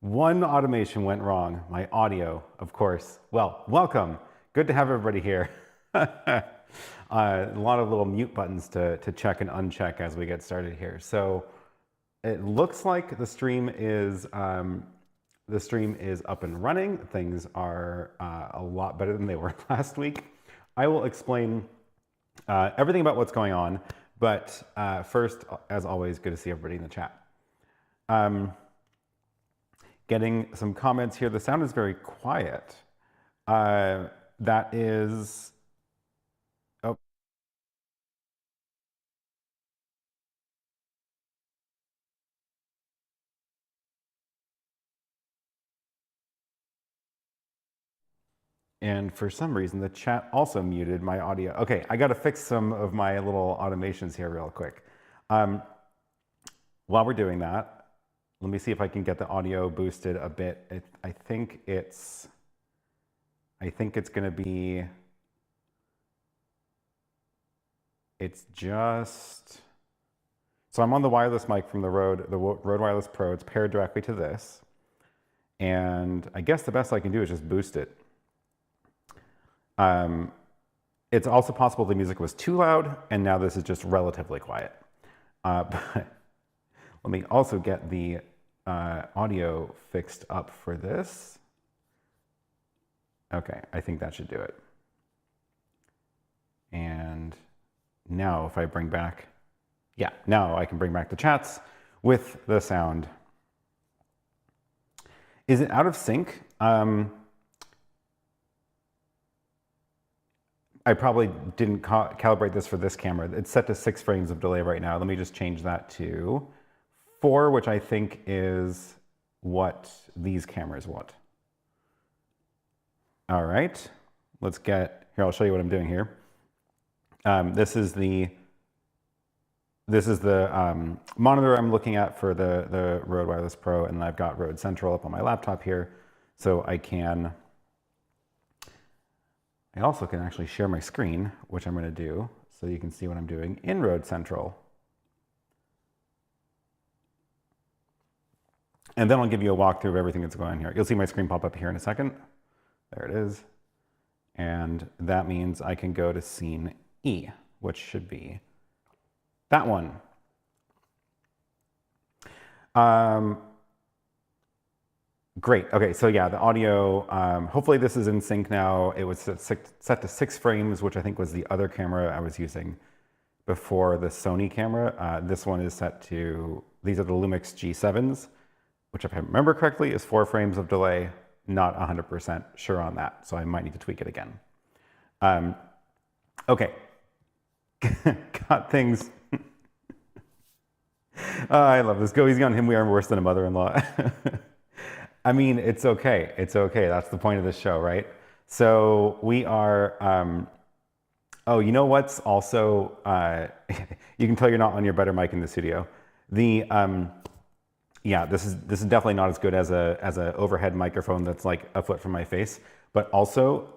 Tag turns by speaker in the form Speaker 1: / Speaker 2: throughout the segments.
Speaker 1: One automation went wrong, my audio, of course. Well, welcome. Good to have everybody here. A lot of little mute buttons to check and uncheck as we get started here. So it looks like the stream is up and running. Things are a lot better than they were last week. I will explain everything about what's going on, but first, as always, good to see everybody in the chat. Getting some comments here. The sound is very quiet. That is, oh. And for some reason, the chat also muted my audio. Okay, I got to fix some of my little automations here real quick. While we're doing that, let me see if I can get the audio boosted a bit. I think it's going to be, it's just, so I'm on the wireless mic from the Rode Wireless Pro. It's paired directly to this. And I guess the best I can do is just boost it. It's also possible the music was too loud, and now this is just relatively quiet. But let me also get the audio fixed up for this. Okay, I think that should do it. And now if I bring back, yeah, now I can bring back the chats with the sound. Is it out of sync? I probably didn't calibrate this for this camera. It's set to 6 frames of delay right now. Let me just change that to 4, which I think is what these cameras want. All right, let's get, here, I'll show you what I'm doing here. This is the monitor I'm looking at for the Rode Wireless Pro, and I've got Rode Central up on my laptop here, so I also can actually share my screen, which I'm going to do, so you can see what I'm doing in Rode Central. And then I'll give you a walkthrough of everything that's going on here. You'll see my screen pop up here in a second. There it is. And that means I can go to scene E, which should be that one. Great. Okay, so yeah, the audio, hopefully this is in sync now. It was set to 6 frames, which I think was the other camera I was using before, the Sony camera. This one is set to, these are the LUMIX G7s, which if I remember correctly is 4 frames of delay. Not 100% sure on that, so I might need to tweak it again. Okay, got things. I love this. Go easy on him. We are worse than a mother-in-law. I mean, it's okay. It's okay. That's the point of this show, right? So we are, oh, you know what's also, you can tell you're not on your better mic in the studio. Yeah, this is definitely not as good as a overhead microphone that's like a foot from my face, but also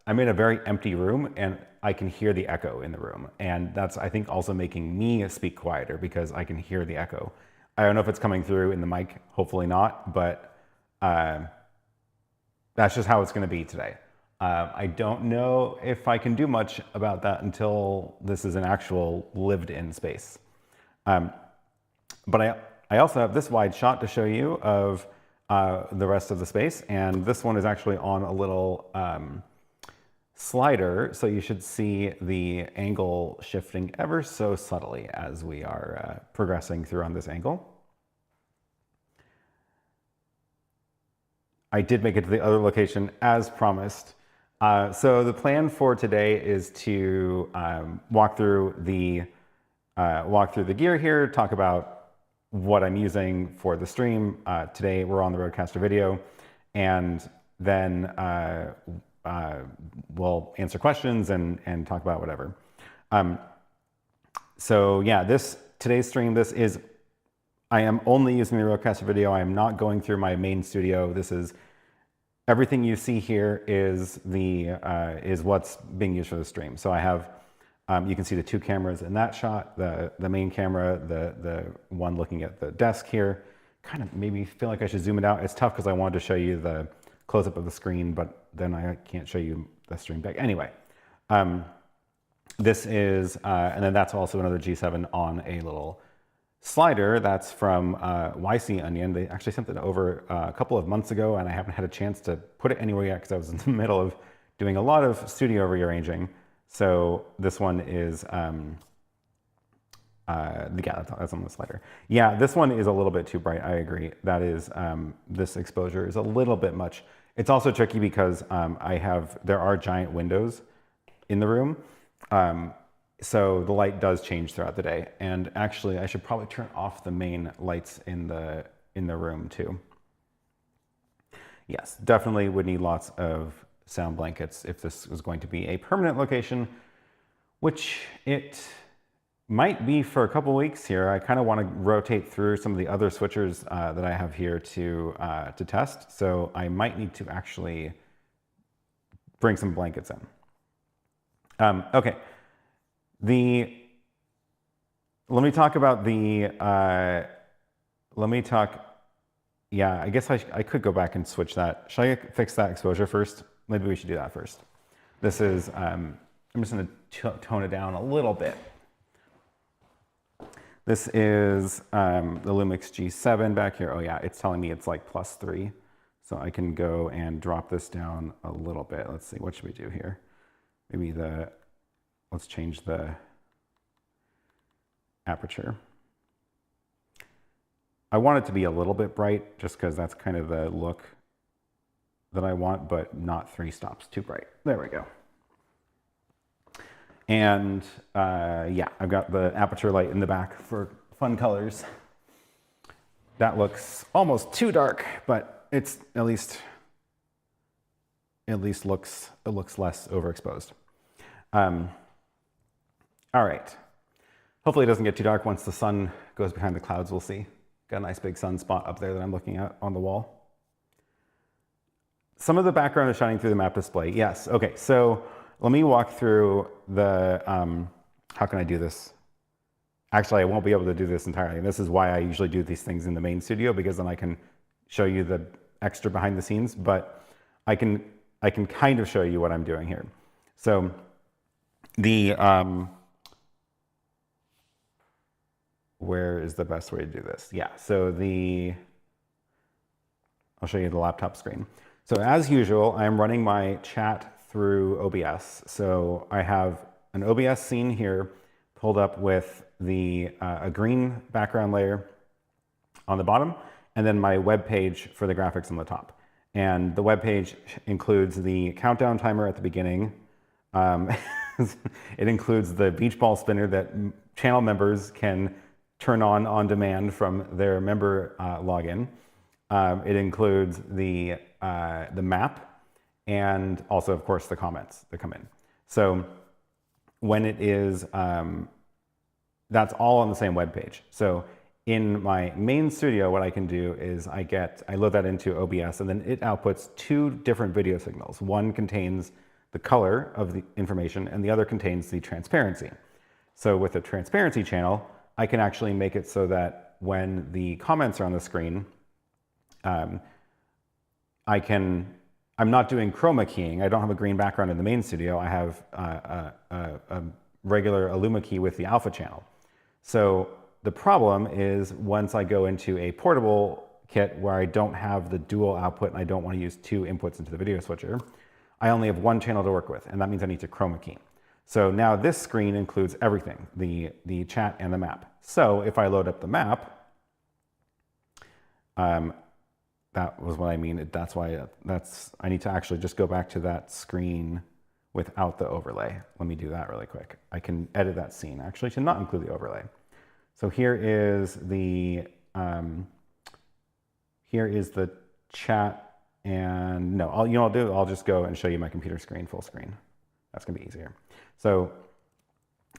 Speaker 1: I'm in a very empty room and I can hear the echo in the room. And that's, I think, also making me speak quieter because I can hear the echo. I don't know if it's coming through in the mic, hopefully not, but that's just how it's going to be today. I don't know if I can do much about that until this is an actual lived-in space. But I also have this wide shot to show you of the rest of the space, and this one is actually on a little slider, so you should see the angle shifting ever so subtly as we are progressing through on this angle. I did make it to the other location as promised. So the plan for today is to walk through the gear here, talk about what I'm using for the stream. Today we're on the RØDECaster video, and then we'll answer questions and talk about whatever. So yeah, today's stream, I am only using the RØDECaster video. I am not going through my main studio. This is everything you see here is what's being used for the stream. So I have, you can see the 2 cameras in that shot, the main camera, the one looking at the desk here, kind of maybe feel like I should zoom it out. It's tough because I wanted to show you the close-up of the screen, but then I can't show you the stream back. Anyway, this is, and then that's also another G7 on a little slider. That's from YC Onion. They actually sent it over a couple of months ago, and I haven't had a chance to put it anywhere yet because I was in the middle of doing a lot of studio rearranging. So this one is, yeah, that's on the slider. Yeah, this one is a little bit too bright. I agree. That is, this exposure is a little bit much. It's also tricky because there are giant windows in the room. So the light does change throughout the day. And actually, I should probably turn off the main lights in the room too. Yes, definitely would need lots of sound blankets if this was going to be a permanent location, which it might be for a couple weeks here. I kind of want to rotate through some of the other switchers that I have here to test. So I might need to actually bring some blankets in. Okay. Let me talk about yeah, I guess I could go back and switch that. Should I fix that exposure first? Maybe we should do that first. This is, I'm just going to tone it down a little bit. This is the LUMIX G7 back here. Oh yeah, it's telling me it's like +3. So I can go and drop this down a little bit. Let's see, what should we do here? Maybe let's change the aperture. I want it to be a little bit bright just because that's kind of the look that I want, but not 3 stops too bright. There we go. And yeah, I've got the aperture light in the back for fun colors. That looks almost too dark, but it's at least looks less overexposed. All right. Hopefully it doesn't get too dark once the sun goes behind the clouds. We'll see. Got a nice big sunspot up there that I'm looking at on the wall. Some of the background is shining through the map display. Yes. Okay. So let me walk through the, how can I do this? Actually, I won't be able to do this entirely. And this is why I usually do these things in the main studio, because then I can show you the extra behind the scenes, but I can kind of show you what I'm doing here. So where is the best way to do this? Yeah, so I'll show you the laptop screen. So as usual, I'm running my chat through OBS. So I have an OBS scene here pulled up with a green background layer on the bottom, and then my web page for the graphics on the top. And the web page includes the countdown timer at the beginning. It includes the beach ball spinner that channel members can turn on demand from their member login. It includes the map, and also, of course, the comments that come in. So when it is, that's all on the same web page. So in my main studio, what I can do is I load that into OBS, and then it outputs 2 different video signals. One contains the color of the information, and the other contains the transparency. So with a transparency channel, I can actually make it so that when the comments are on the screen, I'm not doing chroma keying. I don't have a green background in the main studio. I have a regular Luma key with the alpha channel. So the problem is once I go into a portable kit where I don't have the dual output and I don't want to use 2 inputs into the video switcher, I only have 1 channel to work with, and that means I need to chroma key. So now this screen includes everything, the chat and the map. So if I load up the map, that was what I mean. That's why I need to actually just go back to that screen without the overlay. Let me do that really quick. I can edit that scene actually to not include the overlay. So here is the chat, and no, I'll just go and show you my computer screen full screen. That's gonna be easier. So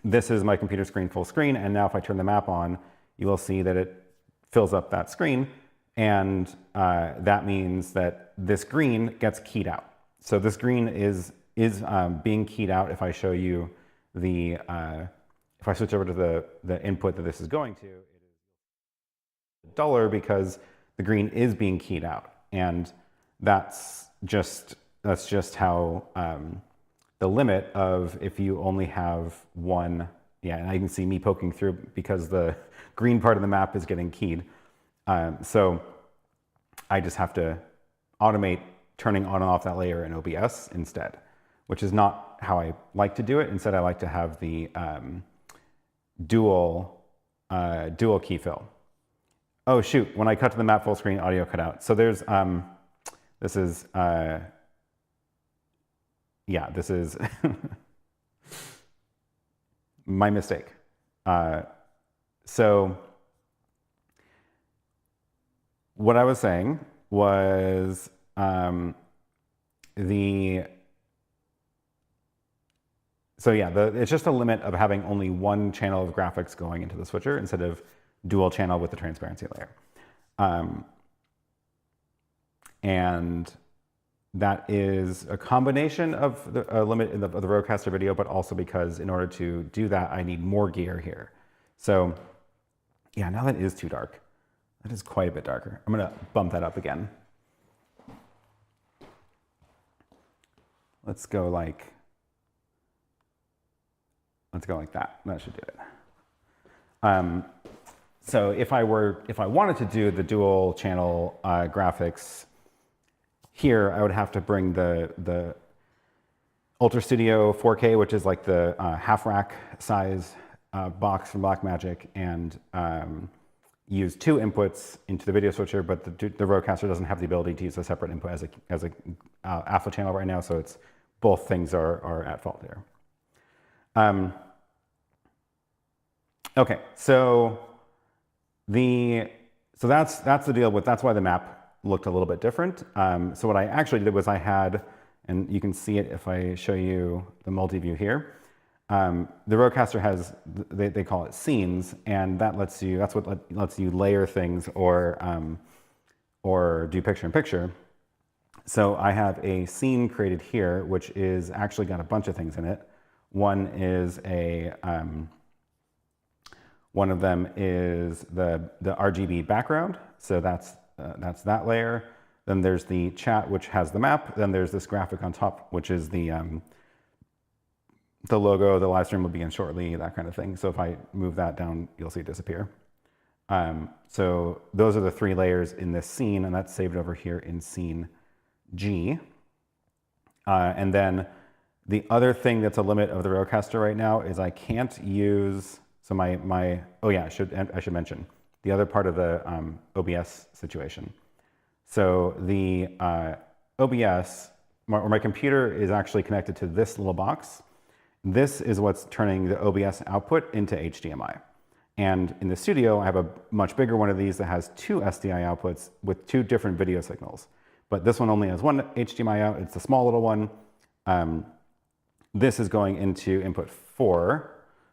Speaker 1: this is my computer screen full screen, and now if I turn the map on, you will see that it fills up that screen, and that means that this green gets keyed out. So this green is being keyed out if I show you if I switch over to the input that this is going to, it is duller because the green is being keyed out. And that's just how the limit of if you only have one, yeah, and I can see me poking through because the green part of the map is getting keyed. So I just have to automate turning on and off that layer in OBS instead, which is not how I like to do it. Instead, I like to have the dual key fill. Oh shoot, when I cut to the map full screen, audio cut out. So there's, this is my mistake. So what I was saying was it's just a limit of having only one channel of graphics going into the switcher instead of dual channel with the transparency layer. And that is a combination of the limit of the RØDECaster video, but also because in order to do that, I need more gear here. So yeah, now that is too dark. That is quite a bit darker. I'm gonna bump that up again. Let's go like that. That should do it. So if I wanted to do the dual channel graphics here, I would have to bring the Ultra Studio 4K, which is like the half rack size box from Blackmagic, and use two inputs into the video switcher, but the RØDECaster doesn't have the ability to use a separate input as a alpha channel right now, so it's both things are at fault here. Okay, so that's the deal with, that's why the map looked a little bit different. So what I actually did was I had, and you can see it if I show you the multi-view here. The RØDECaster has, they call it scenes, and that lets you, that's what lets you layer things or do picture-in-picture. So I have a scene created here, which is actually got a bunch of things in it. One is one of them is the RGB background. So that's that layer. Then there's the chat, which has the map. Then there's this graphic on top, which is the logo, the live stream will begin shortly, that kind of thing. So if I move that down, you'll see it disappear. So those are the three layers in this scene, and that's saved over here in scene G. And then the other thing that's a limit of the RØDECaster right now is I can't use, so oh yeah, I should mention the other part of the OBS situation. So the OBS, my computer is actually connected to this little box. This is what's turning the OBS output into HDMI. And in the studio, I have a much bigger one of these that has two SDI outputs with two different video signals. But this one only has one HDMI out. It's a small little one. This is going into input 4,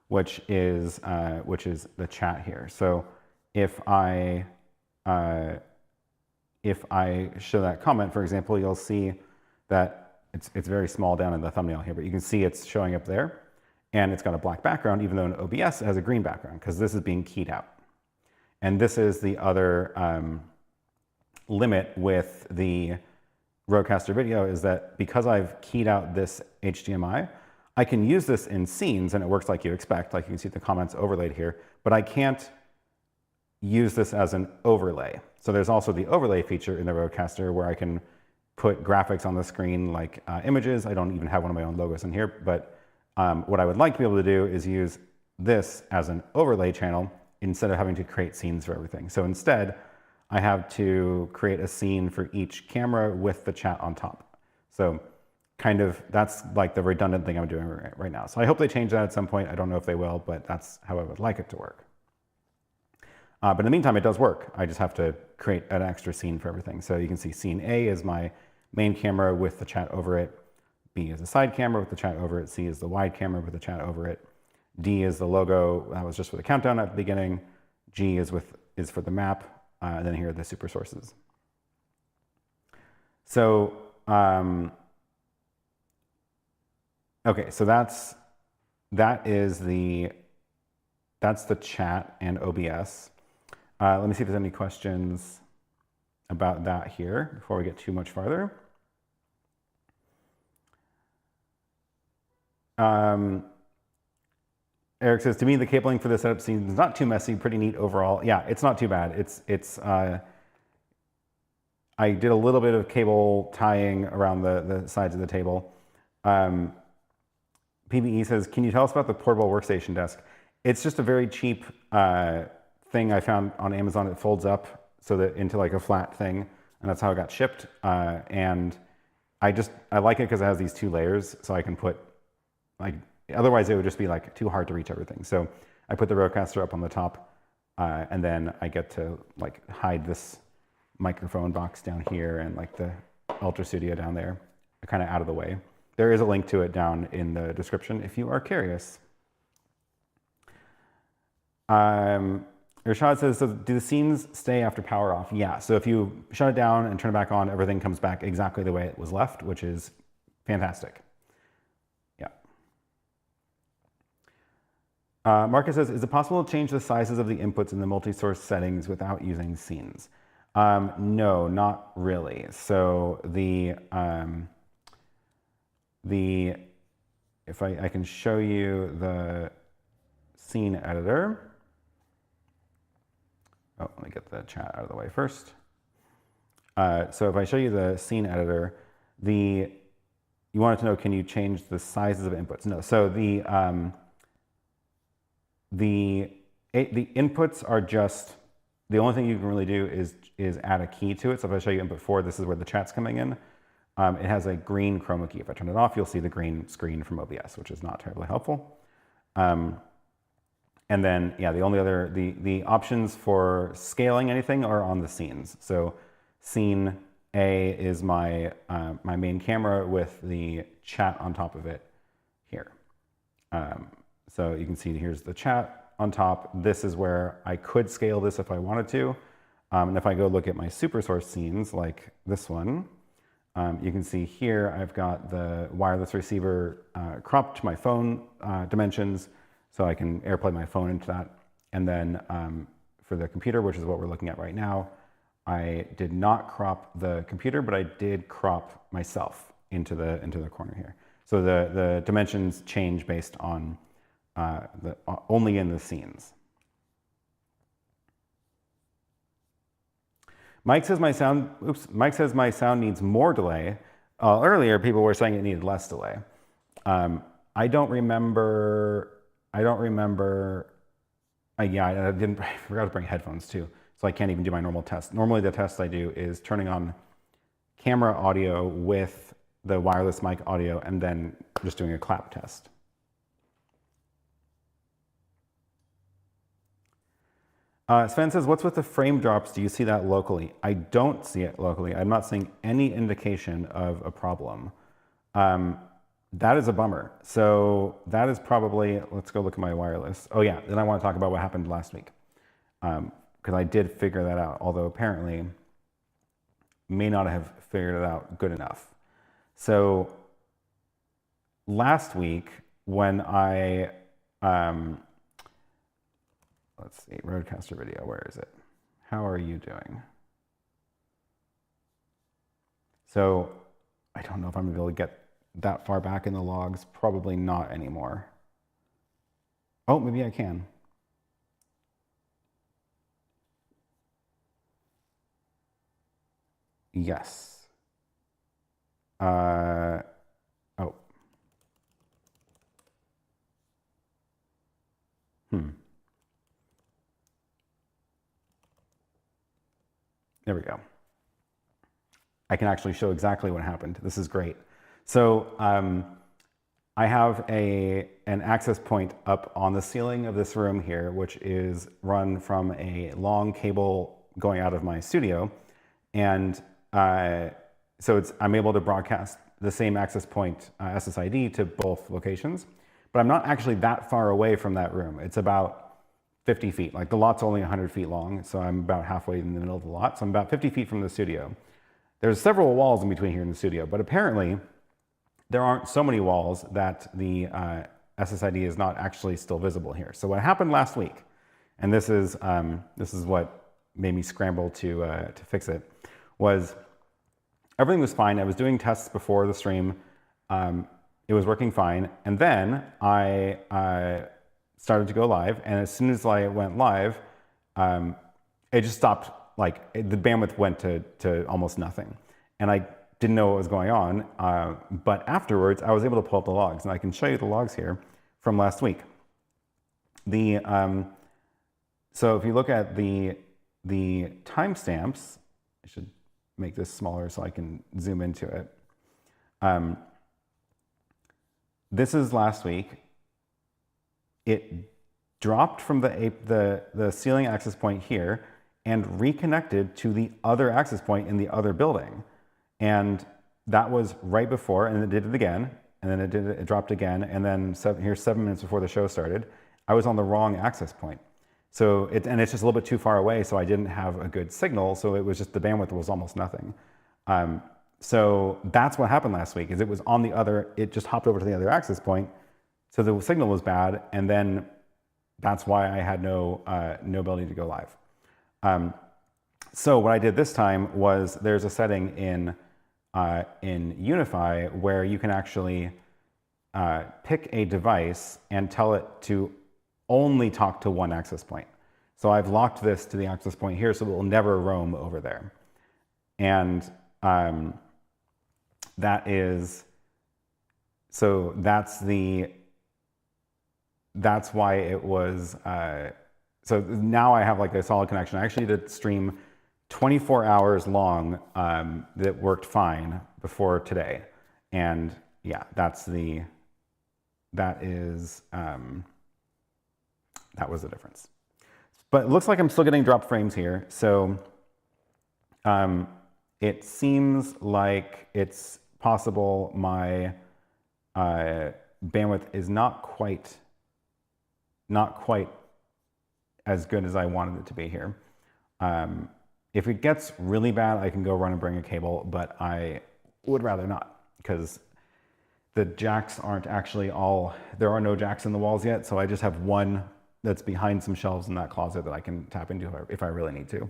Speaker 1: which is the chat here. So if I show that comment, for example, you'll see that it's very small down in the thumbnail here, but you can see it's showing up there, and it's got a black background, even though in OBS it has a green background, because this is being keyed out. And this is the other limit with the RØDECaster video, is that because I've keyed out this HDMI, I can use this in scenes, and it works like you expect, like you can see the comments overlaid here, but I can't use this as an overlay. So there's also the overlay feature in the RØDECaster where I can put graphics on the screen like images. I don't even have one of my own logos in here, but what I would like to be able to do is use this as an overlay channel instead of having to create scenes for everything. So instead, I have to create a scene for each camera with the chat on top. So kind of, that's like the redundant thing I'm doing right now. So I hope they change that at some point. I don't know if they will, but that's how I would like it to work. But in the meantime, it does work. I just have to create an extra scene for everything. So you can see scene A is my main camera with the chat over it. B is the side camera with the chat over it. C is the wide camera with the chat over it. D is the logo. That was just for the countdown at the beginning. G is for the map. And then here are the super sources. So, okay, so that's the chat and OBS. Let me see if there's any questions. about that here before we get too much farther. Eric says, to me, the cabling for the setup seems not too messy, pretty neat overall. Yeah, it's not too bad. I did a little bit of cable tying around the sides of the table. PBE says, can you tell us about the portable workstation desk? It's just a very cheap thing I found on Amazon. It folds up so that into like a flat thing, and that's how it got shipped. And I like it because it has these 2 layers, so I can put like, otherwise it would just be like too hard to reach everything. So I put the RØDECaster up on the top, and then I get to like hide this microphone box down here and like the Ultra Studio down there, kind of out of the way. There is a link to it down in the description if you are curious. Irshad says, so do the scenes stay after power off? Yeah, so if you shut it down and turn it back on, everything comes back exactly the way it was left, which is fantastic. Yeah. Marcus says, is it possible to change the sizes of the inputs in the multi-source settings without using scenes? No, not really. So if I can show you the scene editor. Oh, let me get the chat out of the way first. So if I show you the scene editor, you wanted to know, can you change the sizes of inputs? No, so the inputs are just, the only thing you can really do is add a key to it. So if I show you input 4, this is where the chat's coming in. It has a green chroma key. If I turn it off, you'll see the green screen from OBS, which is not terribly helpful. And then, yeah, the only other, the options for scaling anything are on the scenes. So scene A is my, my main camera with the chat on top of it here. So you can see here's the chat on top. This is where I could scale this if I wanted to. And if I go look at my super source scenes like this one, you can see here I've got the wireless receiver cropped to my phone dimensions, so I can AirPlay my phone into that. And then for the computer, which is what we're looking at right now, I did not crop the computer, but I did crop myself into the corner here. So the dimensions change based on only in the scenes. Mike says my sound needs more delay. Earlier, people were saying it needed less delay. I don't remember. Yeah, I forgot to bring headphones too, so I can't even do my normal test. Normally, the test I do is turning on camera audio with the wireless mic audio, and then just doing a clap test. Sven says, what's with the frame drops? Do you see that locally? I don't see it locally. I'm not seeing any indication of a problem. That is a bummer. So that is probably, let's go look at my wireless. Oh yeah, then I want to talk about what happened last week. Because I did figure that out, although apparently may not have figured it out good enough. So last week when I, let's see, RØDECaster video, where is it? How are you doing? So I don't know if I'm gonna be able to get that far back in the logs. Probably not anymore. Oh, maybe I can. Yes. Oh. There we go. I can actually show exactly what happened. This is great. So I have an access point up on the ceiling of this room here, which is run from a long cable going out of my studio. And so I'm able to broadcast the same access point SSID to both locations, but I'm not actually that far away from that room. It's about 50 feet, like the lot's only 100 feet long, so I'm about halfway in the middle of the lot. So I'm about 50 feet from the studio. There's several walls in between here in the studio, but apparently there aren't so many walls that the SSID is not actually still visible here. So what happened last week, and this is what made me scramble to fix it, was everything was fine. I was doing tests before the stream. It was working fine. And then I started to go live. And as soon as I went live, it just stopped. Like the bandwidth went to almost nothing. And I didn't know what was going on. But afterwards, I was able to pull up the logs. And I can show you the logs here from last week. So if you look at the timestamps, I should make this smaller so I can zoom into it. This is last week. It dropped from the ceiling access point here and reconnected to the other access point in the other building. And that was right before, and it did it again, and then it dropped again, and then here's 7 minutes before the show started. I was on the wrong access point. So and it's just a little bit too far away, so I didn't have a good signal, so it was just the bandwidth was almost nothing. So that's what happened last week, is it was on the other, it just hopped over to the other access point, so the signal was bad, and then that's why I had no ability to go live. So what I did this time was there's a setting in Unify where you can actually pick a device and tell it to only talk to one access point. So I've locked this to the access point here so it will never roam over there. And that's why it was, so now I have like a solid connection. I actually did stream 24 hours long that worked fine before today. And yeah, that was the difference. But it looks like I'm still getting drop frames here. So it seems like it's possible my bandwidth is not quite as good as I wanted it to be here. If it gets really bad, I can go run and bring a cable, but I would rather not, because the jacks aren't actually there are no jacks in the walls yet, so I just have one that's behind some shelves in that closet that I can tap into if I really need to.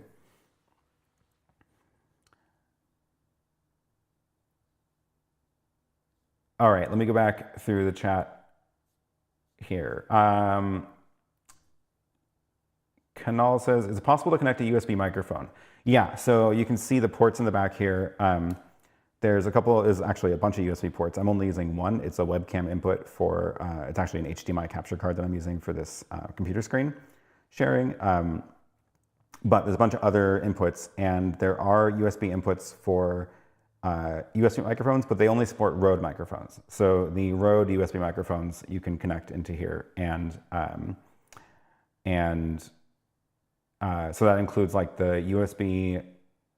Speaker 1: All right, let me go back through the chat here. Kanal says, is it possible to connect a USB microphone? Yeah, so you can see the ports in the back here. There's actually a bunch of USB ports. I'm only using one. It's a webcam input for, it's actually an HDMI capture card that I'm using for this computer screen sharing. But there's a bunch of other inputs, and there are USB inputs for USB microphones, but they only support Rode microphones. So the Rode USB microphones you can connect into here, so that includes like the USB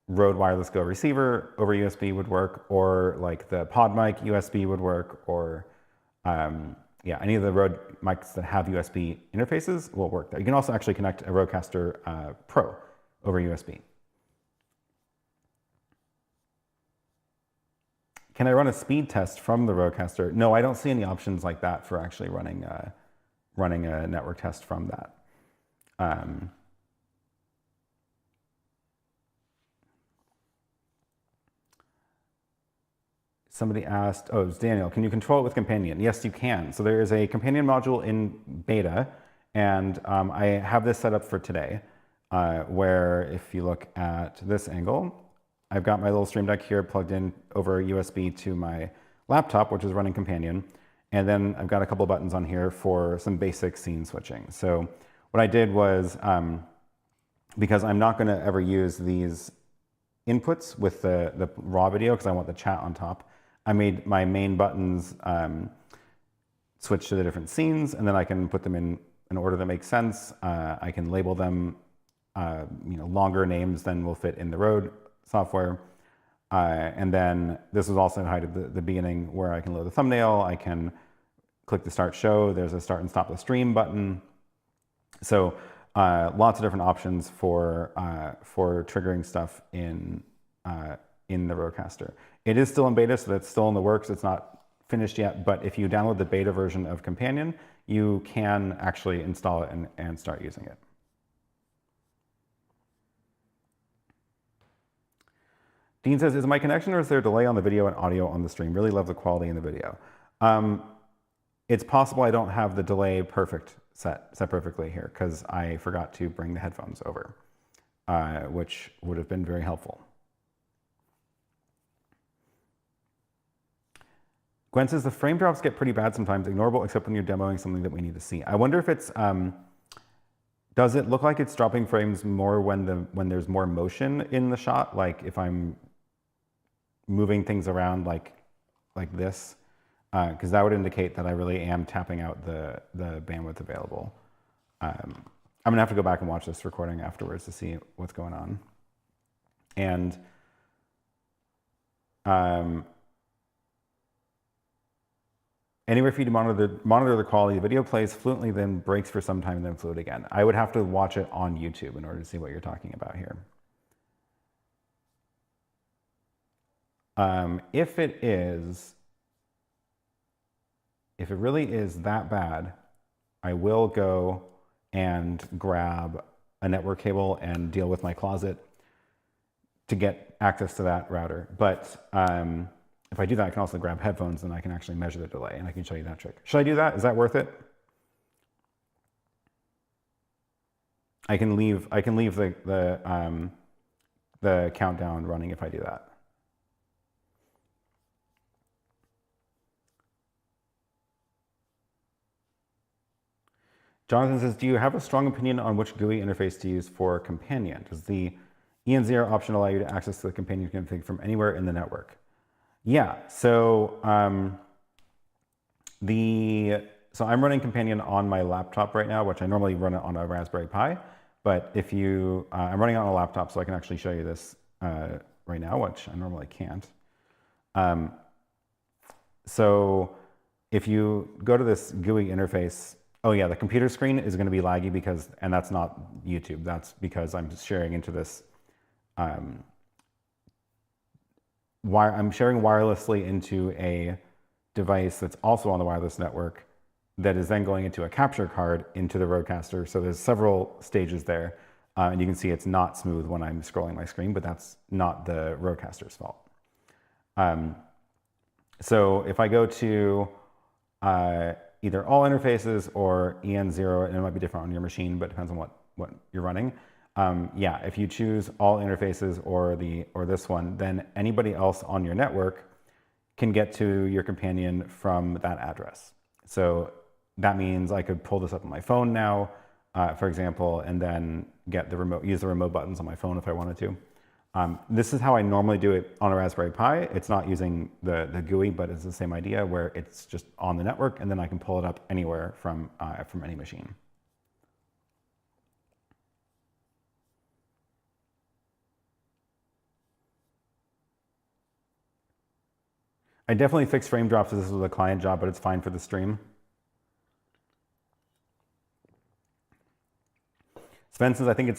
Speaker 1: Rode Wireless Go receiver over USB would work, or like the PodMic USB would work, or yeah, any of the Rode mics that have USB interfaces will work there. You can also actually connect a RØDECaster Pro over USB. Can I run a speed test from the RØDECaster? No, I don't see any options like that for actually running a network test from that. Somebody asked, oh, it's Daniel, can you control it with Companion? Yes, you can. So there is a Companion module in beta, and I have this set up for today, where if you look at this angle, I've got my little Stream Deck here plugged in over USB to my laptop, which is running Companion, and then I've got a couple of buttons on here for some basic scene switching. So what I did was, because I'm not going to ever use these inputs with the raw video because I want the chat on top, I made my main buttons switch to the different scenes, and then I can put them in an order that makes sense. I can label them, longer names than will fit in the Rode software. And then this is also hidden at the beginning where I can load the thumbnail. I can click the start show. There's a start and stop the stream button. So lots of different options for triggering stuff in the RØDECaster. It is still in beta, so that's still in the works. It's not finished yet, but if you download the beta version of Companion, you can actually install it and start using it. Dean says, is it my connection or is there a delay on the video and audio on the stream? Really love the quality in the video. It's possible I don't have the delay set perfectly here because I forgot to bring the headphones over, which would have been very helpful. Gwen says, the frame drops get pretty bad sometimes, ignorable except when you're demoing something that we need to see. I wonder if it's, does it look like it's dropping frames more when there's more motion in the shot? Like if I'm moving things around like this, because that would indicate that I really am tapping out the bandwidth available. I'm gonna have to go back and watch this recording afterwards to see what's going on. And anywhere for you to monitor the quality, the video plays fluently, then breaks for some time, and then fluid again. I would have to watch it on YouTube in order to see what you're talking about here. If it really is that bad, I will go and grab a network cable and deal with my closet to get access to that router. But if I do that, I can also grab headphones and I can actually measure the delay and I can show you that trick. Should I do that? Is that worth it? I can leave the countdown running if I do that. Jonathan says, do you have a strong opinion on which GUI interface to use for Companion? Does the EN0 option allow you to access the Companion config from anywhere in the network? Yeah, so I'm running Companion on my laptop right now, which I normally run it on a Raspberry Pi. But if you, I'm running it on a laptop, so I can actually show you this right now, which I normally can't. So if you go to this GUI interface, oh yeah, the computer screen is going to be laggy because, and that's not YouTube, that's because I'm just sharing into this, I'm sharing wirelessly into a device that's also on the wireless network that is then going into a capture card into the RØDECaster. So there's several stages there. And you can see it's not smooth when I'm scrolling my screen, but that's not the RØDECaster's fault. So if I go to either all interfaces or EN0, and it might be different on your machine, but it depends on what you're running. Yeah, if you choose all interfaces or this one, then anybody else on your network can get to your Companion from that address. So that means I could pull this up on my phone now, for example, and then use the remote buttons on my phone if I wanted to. This is how I normally do it on a Raspberry Pi. It's not using the GUI, but it's the same idea where it's just on the network and then I can pull it up anywhere from any machine. I definitely fixed frame drops if this was a client job, but it's fine for the stream. Sven says, I think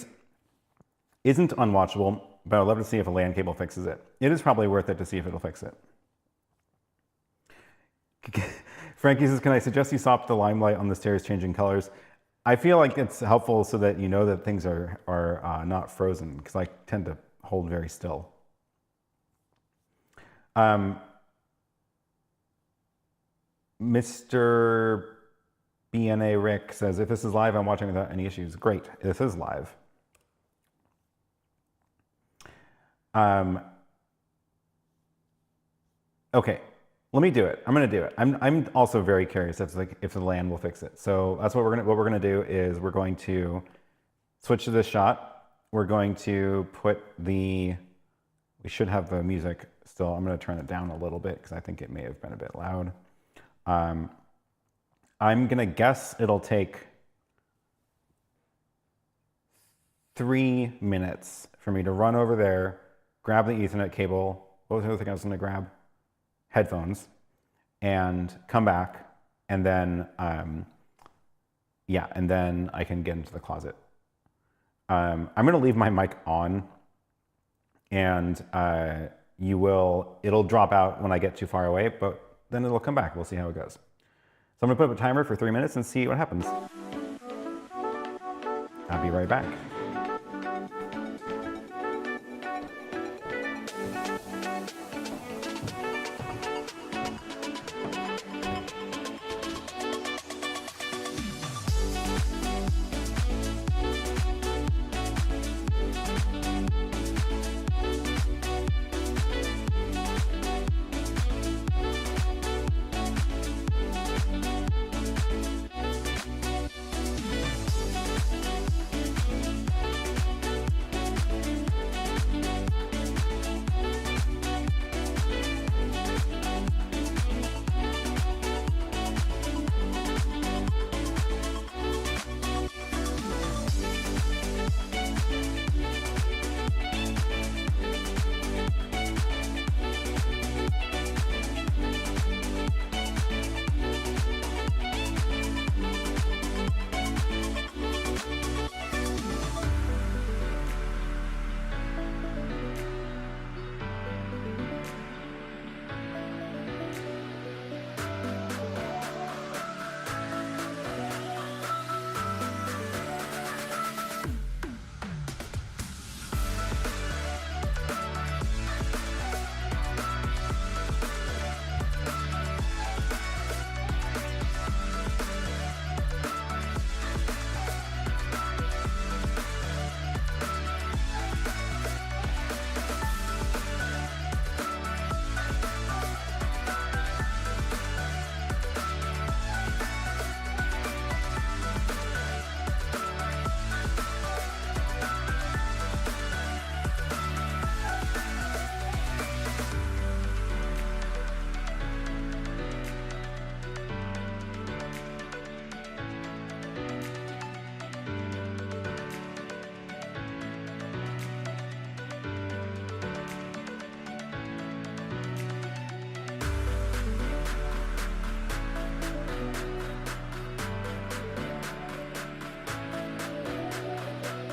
Speaker 1: isn't unwatchable, but I'd love to see if a LAN cable fixes it. It is probably worth it to see if it'll fix it. Frankie says, can I suggest you swap the limelight on the stairs changing colors? I feel like it's helpful so that you know that things are not frozen, because I tend to hold very still. Mr. BNA Rick says, if this is live, I'm watching without any issues. Great, this is live. Okay, let me do it. I'm gonna do it. I'm also very curious if the LAN will fix it. So that's what we're gonna do is we're going to switch to this shot. We're going to put we should have the music still. I'm gonna turn it down a little bit because I think it may have been a bit loud. I'm gonna guess it'll take 3 minutes for me to run over there, grab the Ethernet cable. What was the other thing I was gonna grab? Headphones, and come back, and then, yeah, and then I can get into the closet. I'm gonna leave my mic on, and it'll drop out when I get too far away, but then it'll come back. We'll see how it goes. So I'm gonna put up a timer for 3 minutes and see what happens. I'll be right back.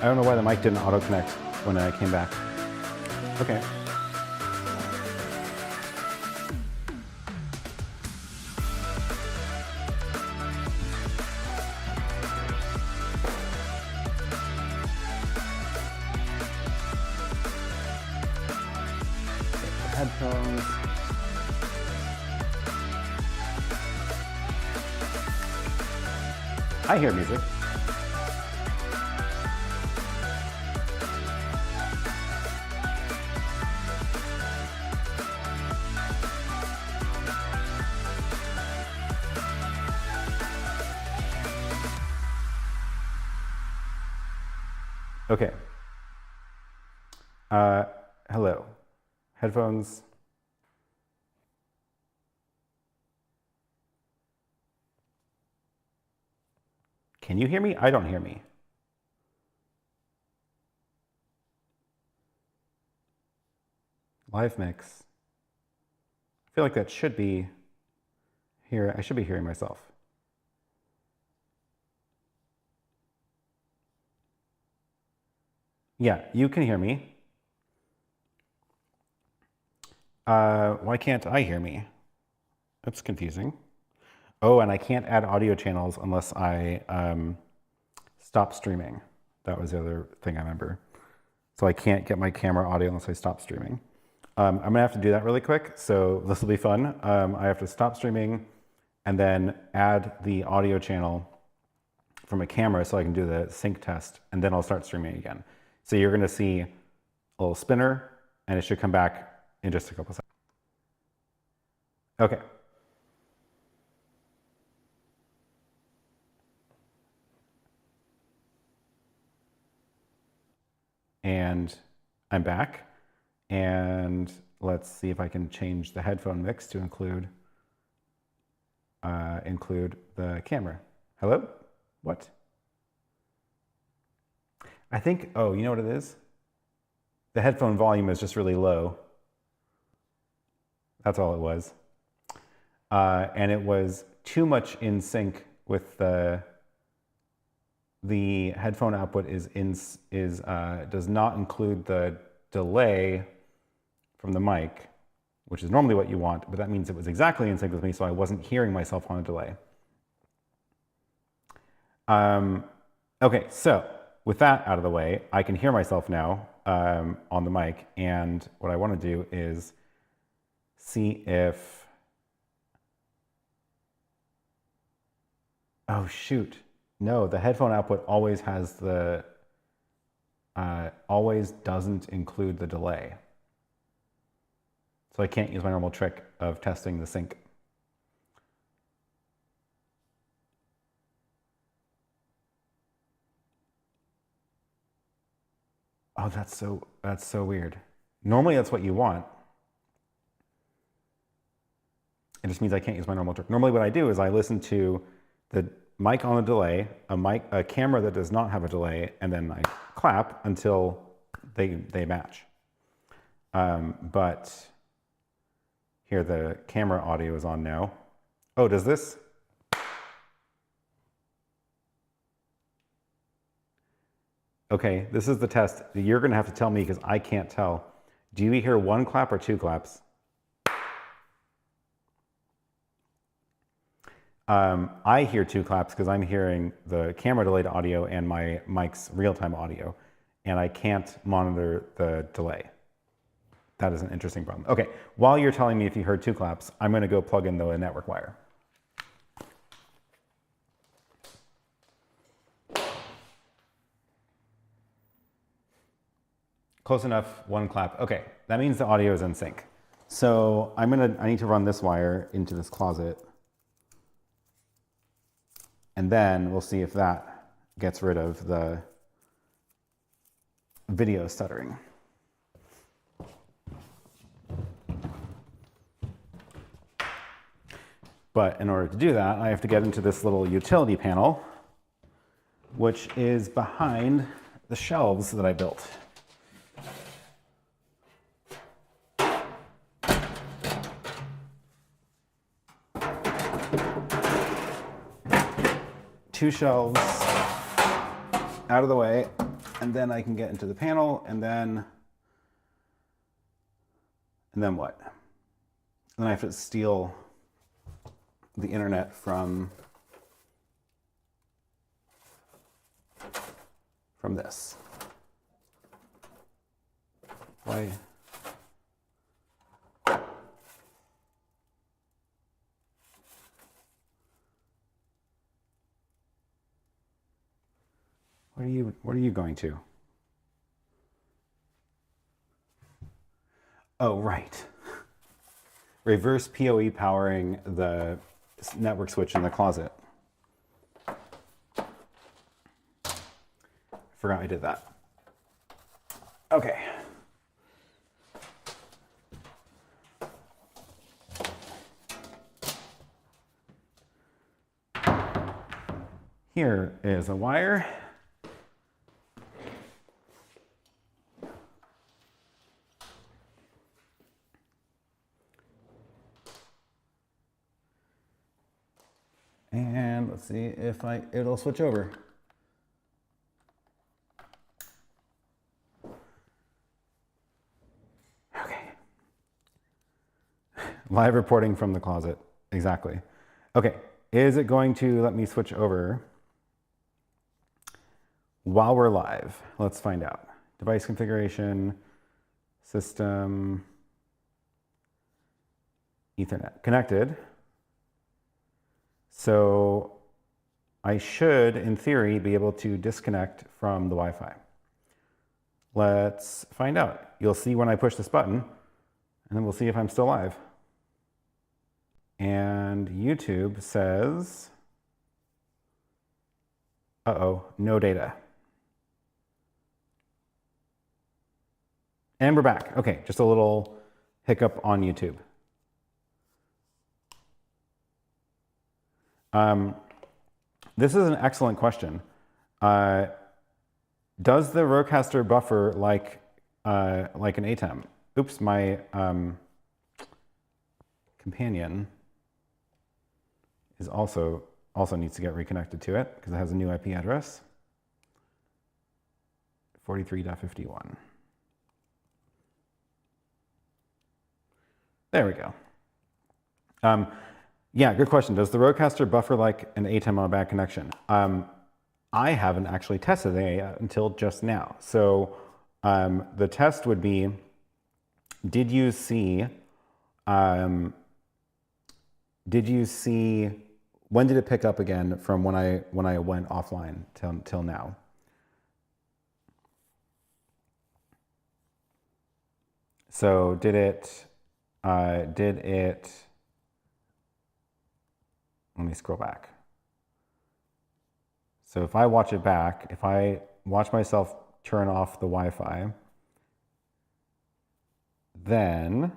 Speaker 1: I don't know why the mic didn't auto-connect when I came back. Okay. Headphones. I hear music. Okay. Hello. Headphones. Can you hear me? I don't hear me. Live mix. I feel like that should be here. I should be hearing myself. Yeah, you can hear me. Why can't I hear me? That's confusing. Oh, and I can't add audio channels unless I stop streaming. That was the other thing I remember. So I can't get my camera audio unless I stop streaming. I'm gonna have to do that really quick, so this will be fun. I have to stop streaming and then add the audio channel from a camera so I can do the sync test, and then I'll start streaming again. So you're gonna see a little spinner, and it should come back in just a couple seconds. Okay. And I'm back. And let's see if I can change the headphone mix to include the camera. Hello? What? I think, oh, you know what it is? The headphone volume is just really low. That's all it was. And it was too much in sync with the headphone output does not include the delay from the mic, which is normally what you want, but that means it was exactly in sync with me, so I wasn't hearing myself on a delay. Okay, so with that out of the way, I can hear myself now on the mic, and what I want to do is see if... Oh, shoot. No, the headphone output always has the... always doesn't include the delay. So I can't use my normal trick of testing the sync. Oh, that's so weird. Normally that's what you want. It just means I can't use my normal trick. Normally what I do is I listen to the mic on a delay, a camera that does not have a delay, and then I clap until they match. But here the camera audio is on now. Oh, does this? Okay, this is the test. You're gonna have to tell me because I can't tell. Do you hear one clap or two claps? I hear two claps because I'm hearing the camera delayed audio and my mic's real-time audio, and I can't monitor the delay. That is an interesting problem. Okay, while you're telling me if you heard two claps, I'm gonna go plug in the network wire. Close enough, one clap. Okay, that means the audio is in sync. So I need to run this wire into this closet, and then we'll see if that gets rid of the video stuttering. But in order to do that, I have to get into this little utility panel, which is behind the shelves that I built. Two shelves out of the way. and then I can get into the panel, and then what? And then I have to steal the internet from this. Why? What are you going to? Oh, right. Reverse PoE powering the network switch in the closet. Forgot I did that. Okay. Here is a wire. And let's see if it'll switch over. Okay. Live reporting from the closet. Exactly. Okay. Is it going to let me switch over while we're live? Let's find out. Device configuration, system, Ethernet. Connected. So I should, in theory, be able to disconnect from the Wi-Fi. Let's find out. You'll see when I push this button, and then we'll see if I'm still live. And YouTube says, uh-oh, no data. And we're back. Okay, just a little hiccup on YouTube. This is an excellent question. Does the RØDECaster buffer like an ATEM? Oops, my companion is also needs to get reconnected to it because it has a new IP address. 43.51. There we go. Yeah, good question. Does the RØDECaster buffer like an ATEM on a bad connection? I haven't actually tested it until just now. So the test would be, did you see, when did it pick up again from when I went offline till now? So did it, let me scroll back. So if I watch it back, if I watch myself turn off the Wi-Fi, then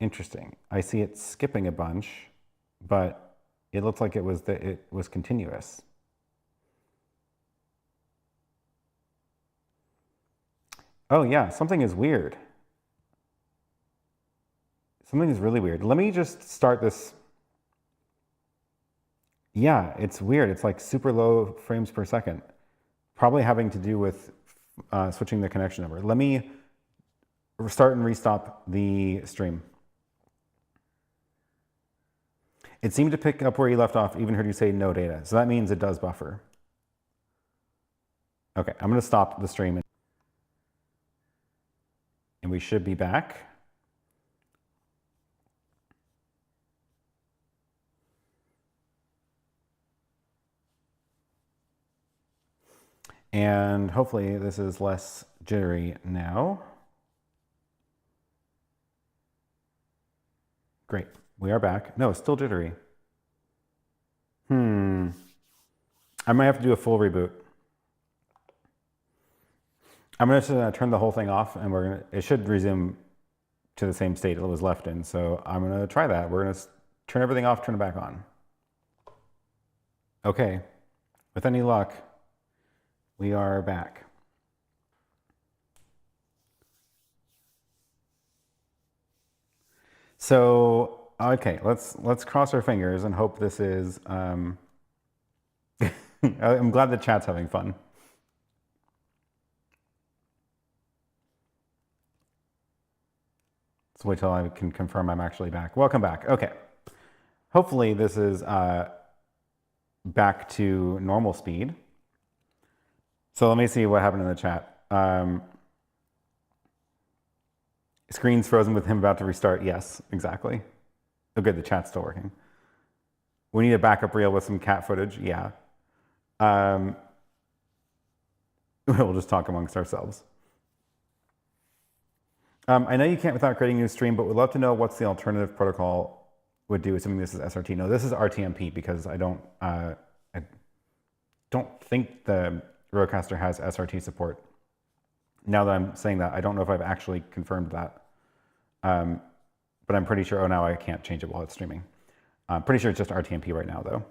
Speaker 1: interesting. I see it skipping a bunch, but it looks like it was continuous. Oh yeah, something is weird. Something is really weird. Let me just start this. Yeah, it's weird. It's like super low frames per second. Probably having to do with switching the connection number. Let me start and restop the stream. It seemed to pick up where you left off, even heard you say no data. So that means it does buffer. Okay, I'm gonna stop the stream. And we should be back. And hopefully this is less jittery now. Great, we are back. No, it's still jittery. I might have to do a full reboot. I'm gonna turn the whole thing off and it should resume to the same state it was left in. So I'm gonna try that. We're gonna turn everything off, turn it back on. Okay, with any luck, we are back. So Okay, let's cross our fingers and hope this is. I'm glad the chat's having fun. Let's wait till I can confirm I'm actually back. Welcome back. Okay. Hopefully this is back to normal speed. So let me see what happened in the chat. Screen's frozen with him about to restart. Yes, exactly. Oh, good. The chat's still working. We need a backup reel with some cat footage. Yeah. We'll just talk amongst ourselves. I know you can't without creating a new stream, but we'd love to know what's the alternative protocol would do, assuming this is SRT. No, this is RTMP because I don't think the RØDECaster has SRT support. Now that I'm saying that, I don't know if I've actually confirmed that. But I'm pretty sure, oh, now I can't change it while it's streaming. I'm pretty sure it's just RTMP right now, though.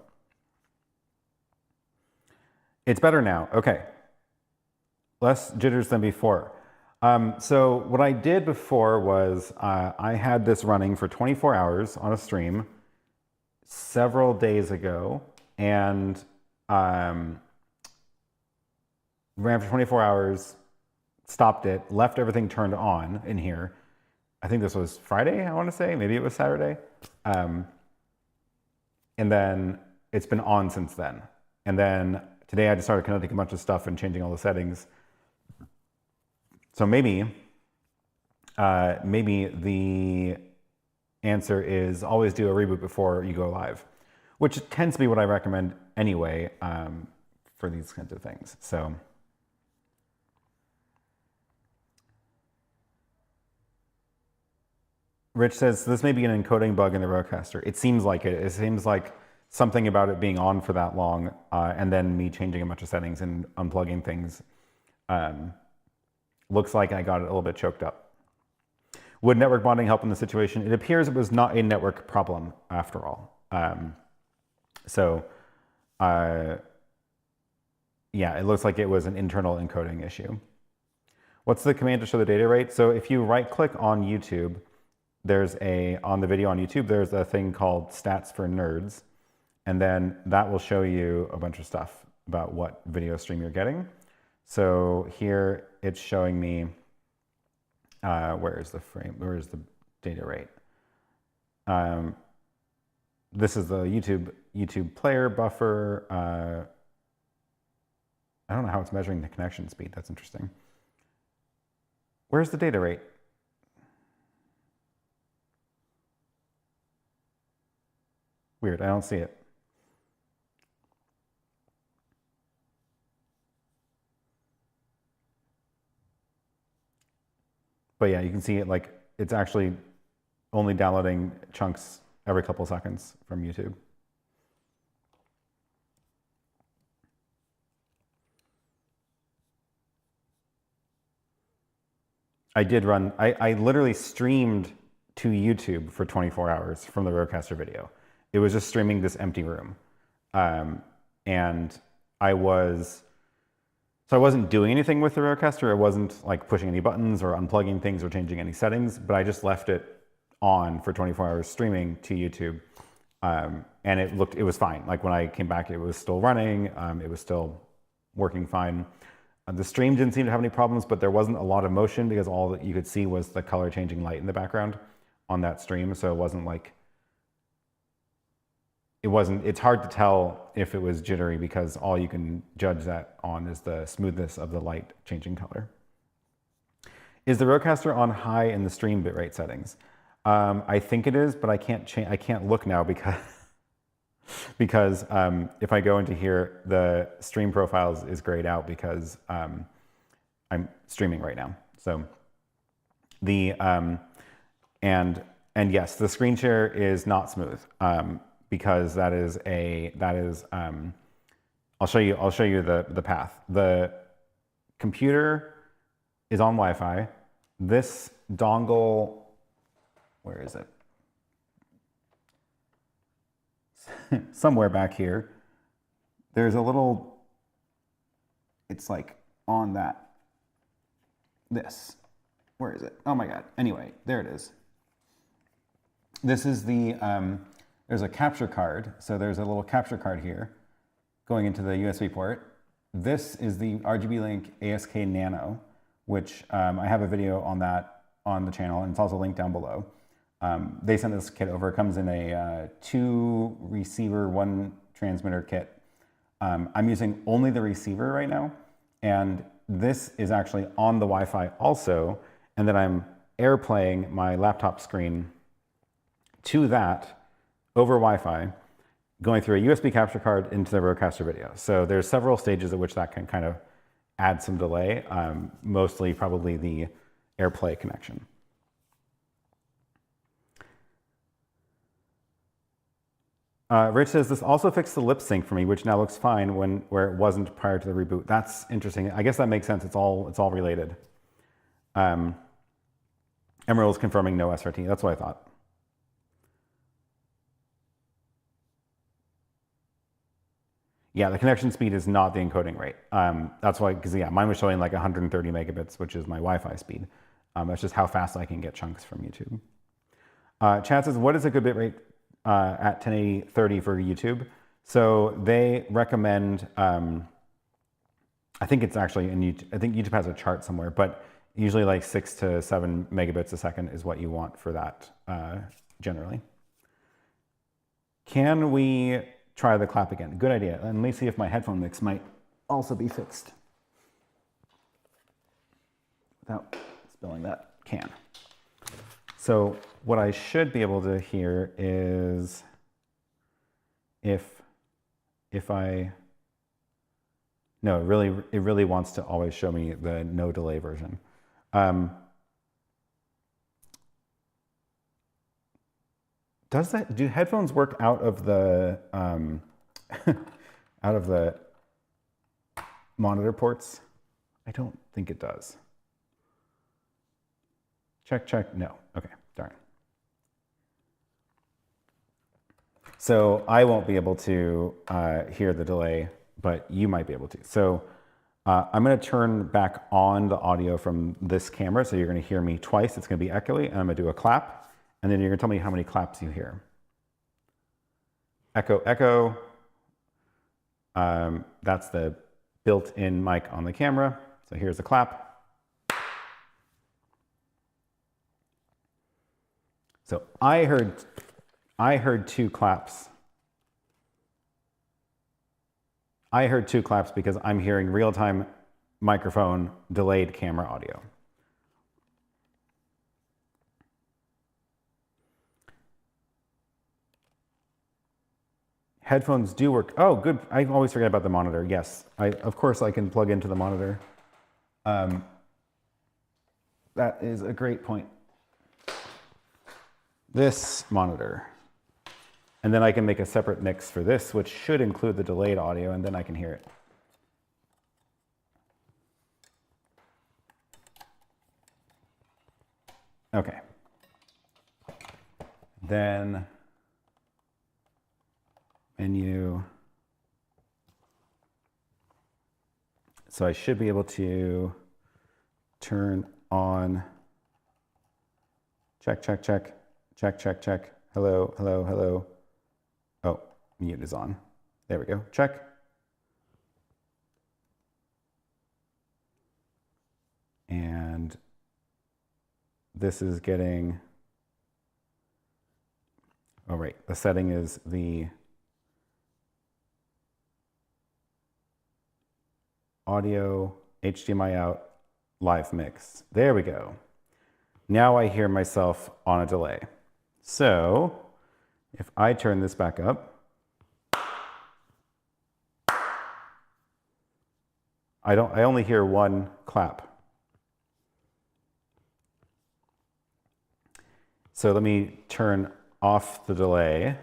Speaker 1: It's better now. Okay. Less jitters than before. So what I did before was I had this running for 24 hours on a stream several days ago, and ran for 24 hours, stopped it, left everything turned on in here. I think this was Friday, I want to say. Maybe it was Saturday. And then it's been on since then. And then today I just started connecting a bunch of stuff and changing all the settings. So maybe the answer is always do a reboot before you go live, which tends to be what I recommend anyway for these kinds of things. So. Rich says, this may be an encoding bug in the RØDECaster. It seems like it. It seems like something about it being on for that long and then me changing a bunch of settings and unplugging things. Looks like I got it a little bit choked up. Would network bonding help in the situation? It appears it was not a network problem after all. Yeah, it looks like it was an internal encoding issue. What's the command to show the data rate? So if you right click on YouTube, there's on the video on YouTube, there's a thing called Stats for Nerds. And then that will show you a bunch of stuff about what video stream you're getting. So here it's showing me, where is the frame? Where is the data rate? This is the YouTube player buffer. I don't know how it's measuring the connection speed. That's interesting. Where's the data rate? Weird, I don't see it. But yeah, you can see it like it's actually only downloading chunks every couple seconds from YouTube. I did run, I literally streamed to YouTube for 24 hours from the RØDECaster video. It was just streaming this empty room. And I wasn't doing anything with the RØDECaster. I wasn't like pushing any buttons or unplugging things or changing any settings, but I just left it on for 24 hours streaming to YouTube. And it was fine. Like when I came back, it was still running. It was still working fine. The stream didn't seem to have any problems, but there wasn't a lot of motion because all that you could see was the color changing light in the background on that stream. So it wasn't like, it's hard to tell if it was jittery because all you can judge that on is the smoothness of the light changing color. Is the RØDECaster on high in the stream bitrate settings? I think it is, but I can't look now because if I go into here, the stream profiles is grayed out because I'm streaming right now. So and yes, the screen share is not smooth. Because I'll show you the path. The computer is on Wi-Fi. This dongle, where is it? Somewhere back here. There's a little, it's like on this. Where is it? Oh my God. Anyway, there it is. This is the, there's a capture card. So there's a little capture card here going into the USB port. This is the RGBLink ASKNano, which I have a video on that on the channel, and it's also linked down below. They sent this kit over. It comes in a 2 receiver, 1 transmitter kit. I'm using only the receiver right now, and this is actually on the Wi-Fi also, and then I'm AirPlaying my laptop screen to that over Wi-Fi, going through a USB capture card into the RØDECaster video. So there's several stages at which that can kind of add some delay, mostly probably the AirPlay connection. Rich says, this also fixed the lip sync for me, which now looks fine where it wasn't prior to the reboot. That's interesting. I guess that makes sense. It's all related. Emerald's confirming no SRT. That's what I thought. Yeah, the connection speed is not the encoding rate. That's why, because yeah, mine was showing like 130 megabits, which is my Wi-Fi speed. That's just how fast I can get chunks from YouTube. Chad says, what is a good bit rate at 1080 30 for YouTube? So they recommend, I think it's actually in YouTube, I think YouTube has a chart somewhere, but usually like 6 to 7 megabits a second is what you want for that generally. Can we try the clap again? Good idea. And let me see if my headphone mix might also be fixed without spilling that can. So what I should be able to hear is if I, no, it really wants to always show me the no delay version. Do headphones work out of the out of the monitor ports? I don't think it does. Check, check, no. Okay, darn. So I won't be able to hear the delay, but you might be able to. So I'm gonna turn back on the audio from this camera, so you're gonna hear me twice. It's gonna be echoey, and I'm gonna do a clap, and then you're gonna tell me how many claps you hear. Echo, echo. That's the built-in mic on the camera. So here's a clap. So I heard 2 claps. I heard 2 claps because I'm hearing real-time microphone delayed camera audio. Headphones do work. Oh, good. I always forget about the monitor. Yes, of course I can plug into the monitor. That is a great point. This monitor. And then I can make a separate mix for this, which should include the delayed audio, and then I can hear it. Okay. Then menu. So I should be able to turn on, check, check, check, check, check, check, hello, hello, hello. Oh, mute is on. There we go, check. And this is getting, oh right, the setting is the audio, HDMI out, live mix. There we go. Now I hear myself on a delay. So if I turn this back up, I only hear 1 clap. So let me turn off the delay.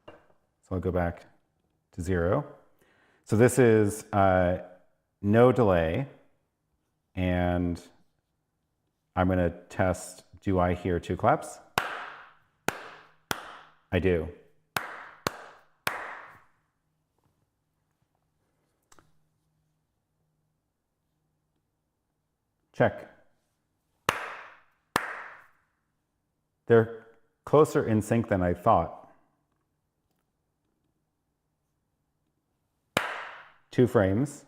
Speaker 1: So I'll go back to 0. So this is no delay, and I'm going to test, do I hear 2 claps? I do. Check. They're closer in sync than I thought. 2 frames.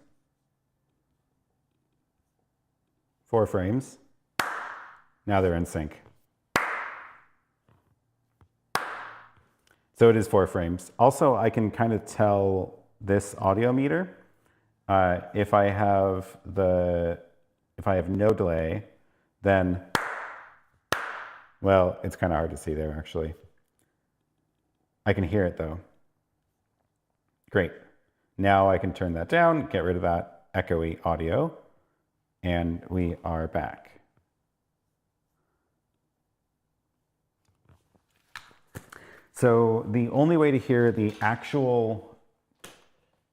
Speaker 1: 4 frames. Now they're in sync. So it is 4 frames. Also, I can kind of tell this audio meter if I have no delay, then, well, it's kind of hard to see there actually. I can hear it though. Great. Now I can turn that down, get rid of that echoey audio, and we are back. So the only way to hear the actual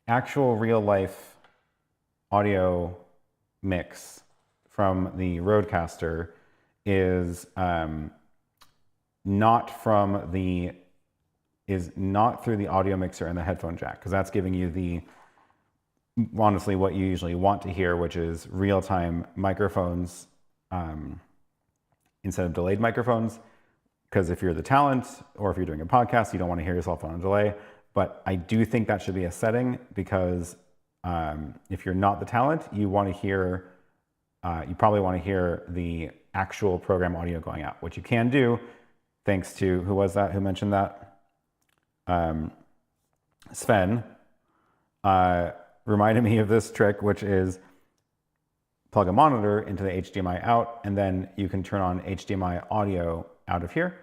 Speaker 1: real life audio mix from the RØDECaster is not through the audio mixer and the headphone jack, because that's giving you honestly what you usually want to hear, which is real-time microphones instead of delayed microphones. Because if you're the talent or if you're doing a podcast, you don't want to hear yourself on a delay. But I do think that should be a setting, because if you're not the talent, you want to hear, you probably want to hear the actual program audio going out, which you can do thanks to, who was that who mentioned that? Sven reminded me of this trick, which is plug a monitor into the HDMI out, and then you can turn on HDMI audio out of here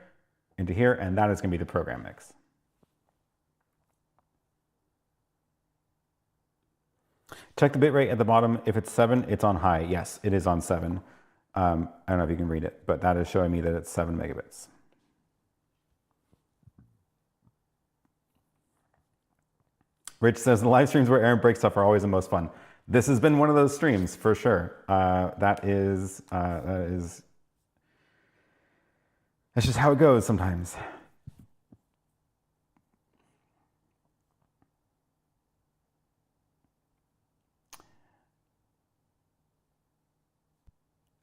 Speaker 1: into here, and that is going to be the program mix. Check the bitrate at the bottom. If it's 7, it's on high. Yes, it is on 7. I don't know if you can read it, but that is showing me that it's 7 megabits. Rich says the live streams where Aaron breaks stuff are always the most fun. This has been one of those streams for sure. That's just how it goes sometimes.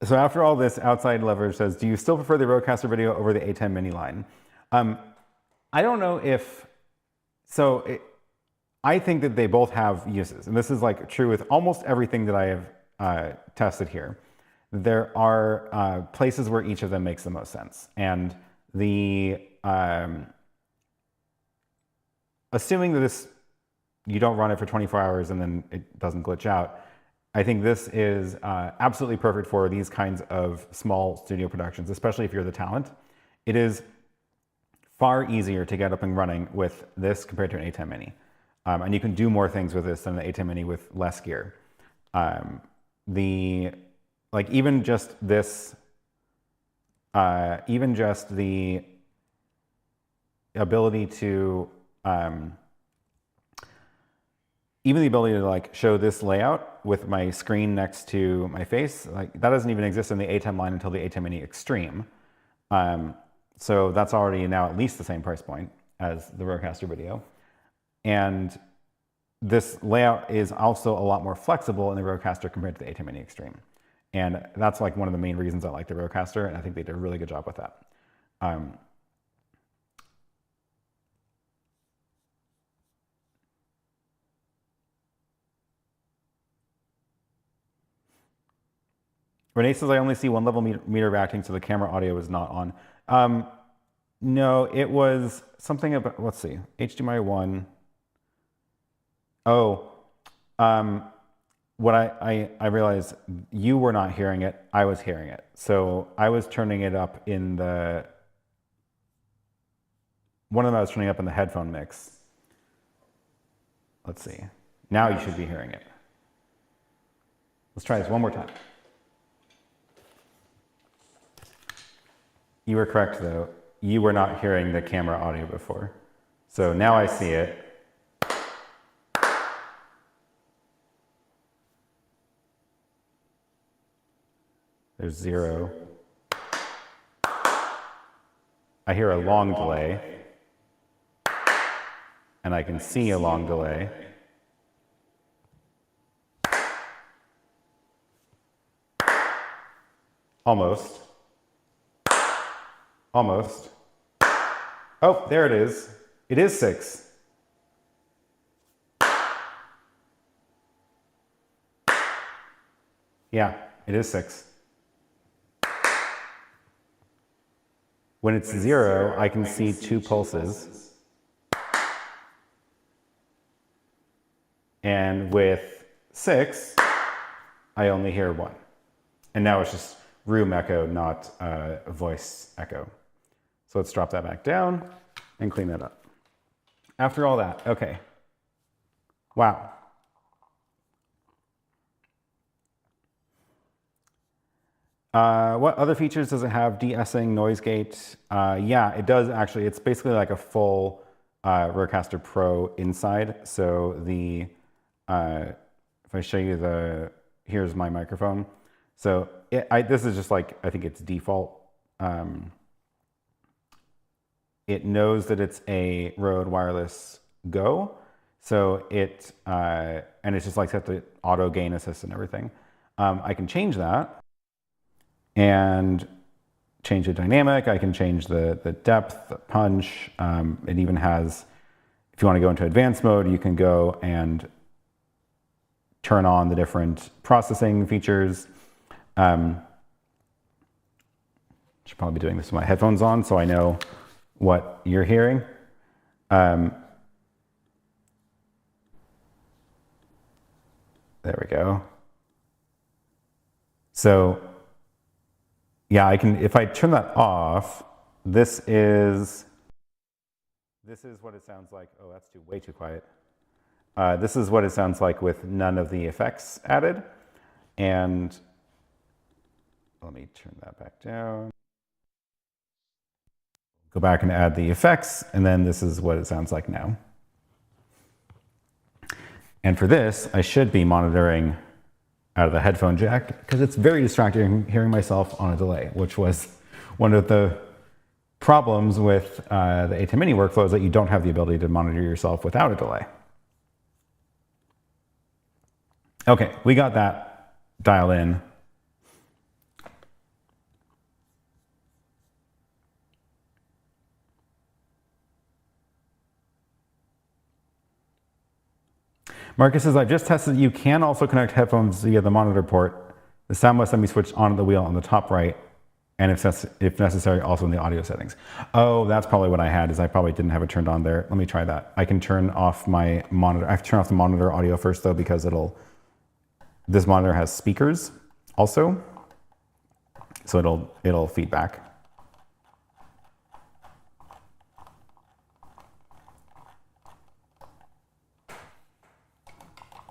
Speaker 1: So after all this, Outside Leverage says, do you still prefer the RØDECaster video over the ATEM mini line? I don't know if, I think that they both have uses, and this is like true with almost everything that I have tested here. There are places where each of them makes the most sense. And assuming that you don't run it for 24 hours and then it doesn't glitch out, I think this is absolutely perfect for these kinds of small studio productions, especially if you're the talent. It is far easier to get up and running with this compared to an ATEM Mini. And you can do more things with this than the ATEM Mini with less gear. Even just this, even just the ability to, show this layout with my screen next to my face, that doesn't even exist in the ATEM line until the ATEM Mini Extreme. So that's already now at least the same price point as the RØDECaster video. And this layout is also a lot more flexible in the RØDECaster compared to the ATEM Mini Extreme. And that's like one of the main reasons I like the RØDECaster, and I think they did a really good job with that. Renee says, I only see one level meter reacting, so the camera audio is not on. No, it was something about, let's see, HDMI 1. Oh, what I realized, you were not hearing it, I was hearing it. So I was turning it up in one of them I was turning up in the headphone mix. Let's see. Now you should be hearing it. Let's try this one more time. You were correct though. You were not hearing the camera audio before. So now I see it. There's 0. I hear a long delay. And I can see a long delay. Almost. Almost. Oh, there it is. It is 6. Yeah, it is 6. When it's 0, I can see 2 pulses. And with 6, I only hear 1. And now it's just room echo, not voice echo. So let's drop that back down and clean that up. After all that, okay. Wow. What other features does it have? De-essing, noise gate. Yeah, it does actually. It's basically like a full RØDECaster Pro inside. So the, if I show you the, here's my microphone. So this is just like, I think it's default. It knows that it's a Rode Wireless Go. So it, and it's just like set the auto gain assist and everything. I can change that and change the dynamic. I can change the depth, the punch. It even has, if you want to go into advanced mode, you can go and turn on the different processing features. Should probably be doing this with my headphones on so I know what you're hearing. There we go. So yeah, I can, if I turn that off, this is what it sounds like. Oh, that's way too quiet. This is what it sounds like with none of the effects added. And let me turn that back down. Go back and add the effects, and then this is what it sounds like now. And for this, I should be monitoring out of the headphone jack because it's very distracting hearing myself on a delay, which was one of the problems with the ATEM Mini workflows, that you don't have the ability to monitor yourself without a delay. Okay, we got that dialed in. Marcus says, I've just tested that you can also connect headphones via the monitor port. The sound must then be switched onto the wheel on the top right, and if necessary, also in the audio settings. Oh, that's probably what I had, is I probably didn't have it turned on there. Let me try that. I can turn off my monitor. I have to turn off the monitor audio first though, because this monitor has speakers also, so it'll feedback.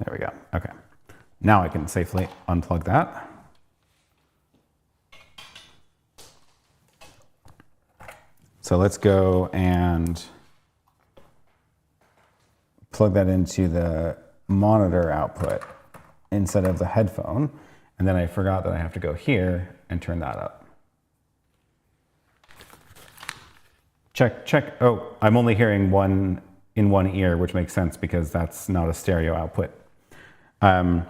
Speaker 1: There we go. Okay. Now I can safely unplug that. So let's go and plug that into the monitor output instead of the headphone. And then I forgot that I have to go here and turn that up. Check, check. Oh, I'm only hearing one in one ear, which makes sense because that's not a stereo output. And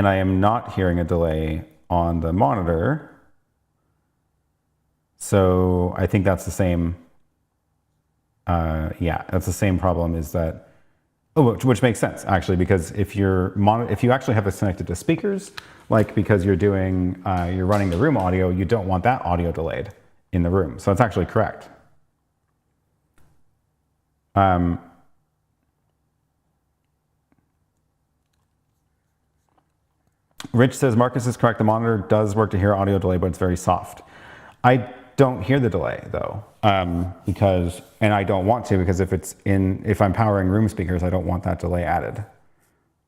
Speaker 1: I am not hearing a delay on the monitor. So I think that's the same. Yeah, that's the same problem, is that, oh, which makes sense actually, because if you actually have this connected to speakers, like because you're running the room audio, you don't want that audio delayed in the room. So it's actually correct. Rich says, Marcus is correct. The monitor does work to hear audio delay, but it's very soft. I don't hear the delay though, and I don't want to, because if I'm powering room speakers, I don't want that delay added.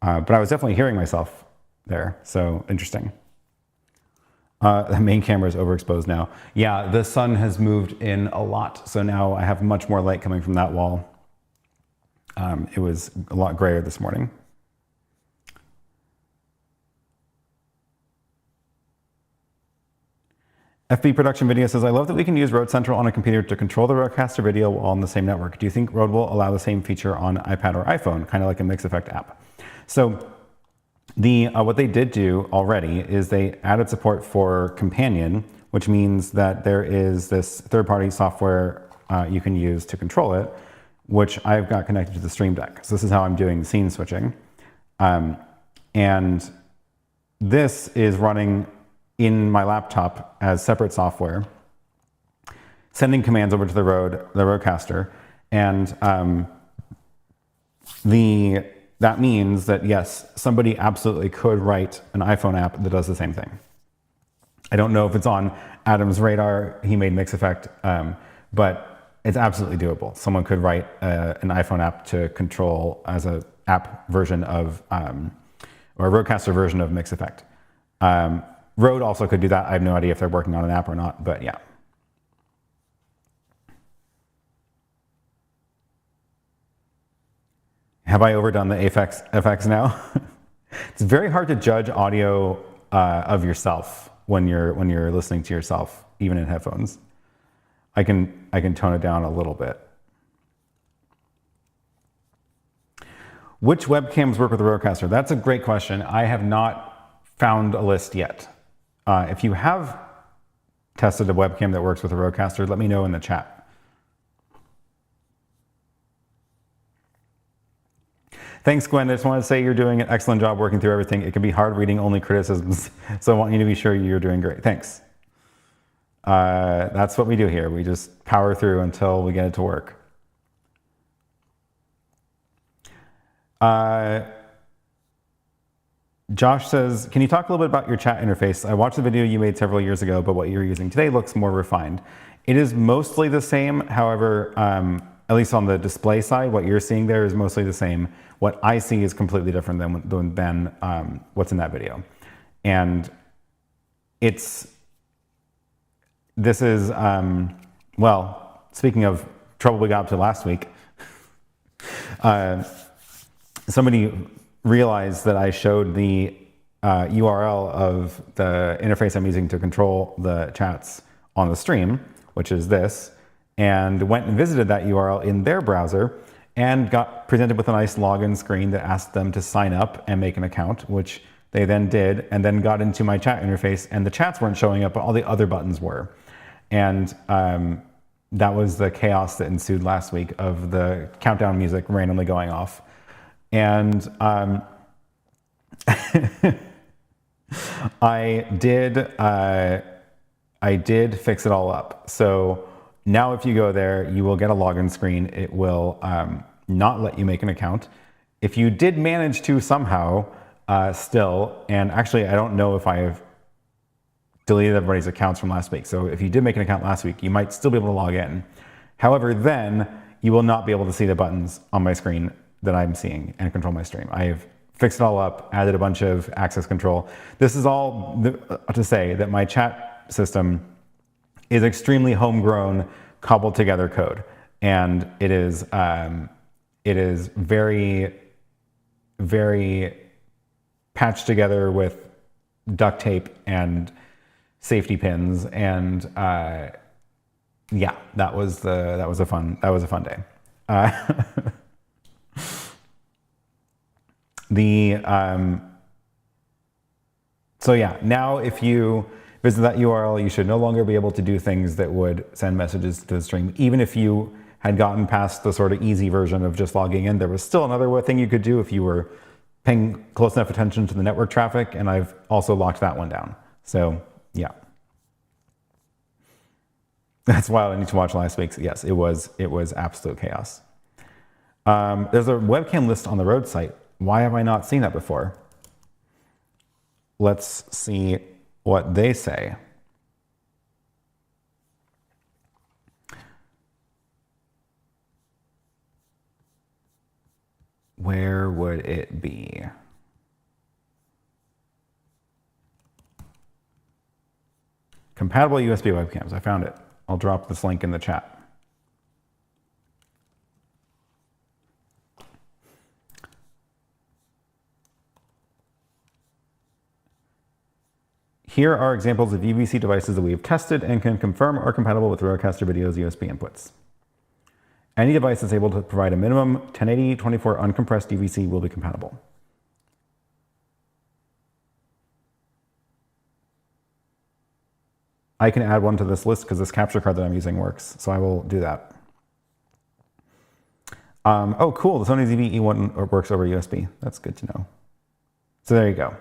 Speaker 1: But I was definitely hearing myself there. So interesting. The main camera is overexposed now. Yeah, the sun has moved in a lot. So now I have much more light coming from that wall. It was a lot grayer this morning. FB Production Video says, I love that we can use Rode Central on a computer to control the RØDECaster video while on the same network. Do you think Rode will allow the same feature on iPad or iPhone, kind of like a Mix Effect app? So what they did do already is they added support for Companion, which means that there is this third-party software you can use to control it, which I've got connected to the Stream Deck. So this is how I'm doing scene switching. And this is running in my laptop as separate software, sending commands over to the RØDECaster. And that means that, yes, somebody absolutely could write an iPhone app that does the same thing. I don't know if it's on Adam's radar. He made Mix Effect, but it's absolutely doable. Someone could write an iPhone app to control as an app version of, or a RØDECaster version of Mix Effect. Rode also could do that. I have no idea if they're working on an app or not, but yeah. Have I overdone the FX now? It's very hard to judge audio of yourself when you're listening to yourself, even in headphones. I can tone it down a little bit. Which webcams work with the RØDECaster? That's a great question. I have not found a list yet. If you have tested a webcam that works with the RØDECaster, let me know in the chat. Thanks, Gwen. I just want to say you're doing an excellent job working through everything. It can be hard reading only criticisms, so I want you to be sure you're doing great. Thanks. That's what we do here. We just power through until we get it to work. Josh says, can you talk a little bit about your chat interface? I watched the video you made several years ago, but what you're using today looks more refined. It is mostly the same. However, at least on the display side, what you're seeing there is mostly the same. What I see is completely different than what's in that video. And this is, well, speaking of trouble we got up to last week, somebody realized that I showed the URL of the interface I'm using to control the chats on the stream, which is this, and went and visited that URL in their browser and got presented with a nice login screen that asked them to sign up and make an account, which they then did, and then got into my chat interface, and the chats weren't showing up, but all the other buttons were. And that was the chaos that ensued last week of the countdown music randomly going off. And I did fix it all up. So now if you go there, you will get a login screen. It will not let you make an account. If you did manage to somehow still, and actually I don't know if I have deleted everybody's accounts from last week. So if you did make an account last week, you might still be able to log in. However, then you will not be able to see the buttons on my screen that I'm seeing and control my stream. I have fixed it all up, added a bunch of access control. This is all to say that my chat system is extremely homegrown, cobbled together code. And it is very, very patched together with duct tape and safety pins. And yeah, that was a fun day. So yeah, now if you visit that URL, you should no longer be able to do things that would send messages to the stream. Even if you had gotten past the sort of easy version of just logging in, there was still another thing you could do if you were paying close enough attention to the network traffic, and I've also locked that one down. So yeah. That's why I need to watch last week's. Yes, it was absolute chaos. There's a webcam list on the Rode site. Why have I not seen that before? Let's see what they say. Where would it be? Compatible USB webcams. I found it. I'll drop this link in the chat. Here are examples of UVC devices that we have tested and can confirm are compatible with RØDECaster Video's USB inputs. Any device that's able to provide a minimum 1080 24 uncompressed UVC will be compatible. I can add one to this list because this capture card that I'm using works. So I will do that. Oh, cool. The Sony ZV-E1 works over USB. That's good to know. So there you go.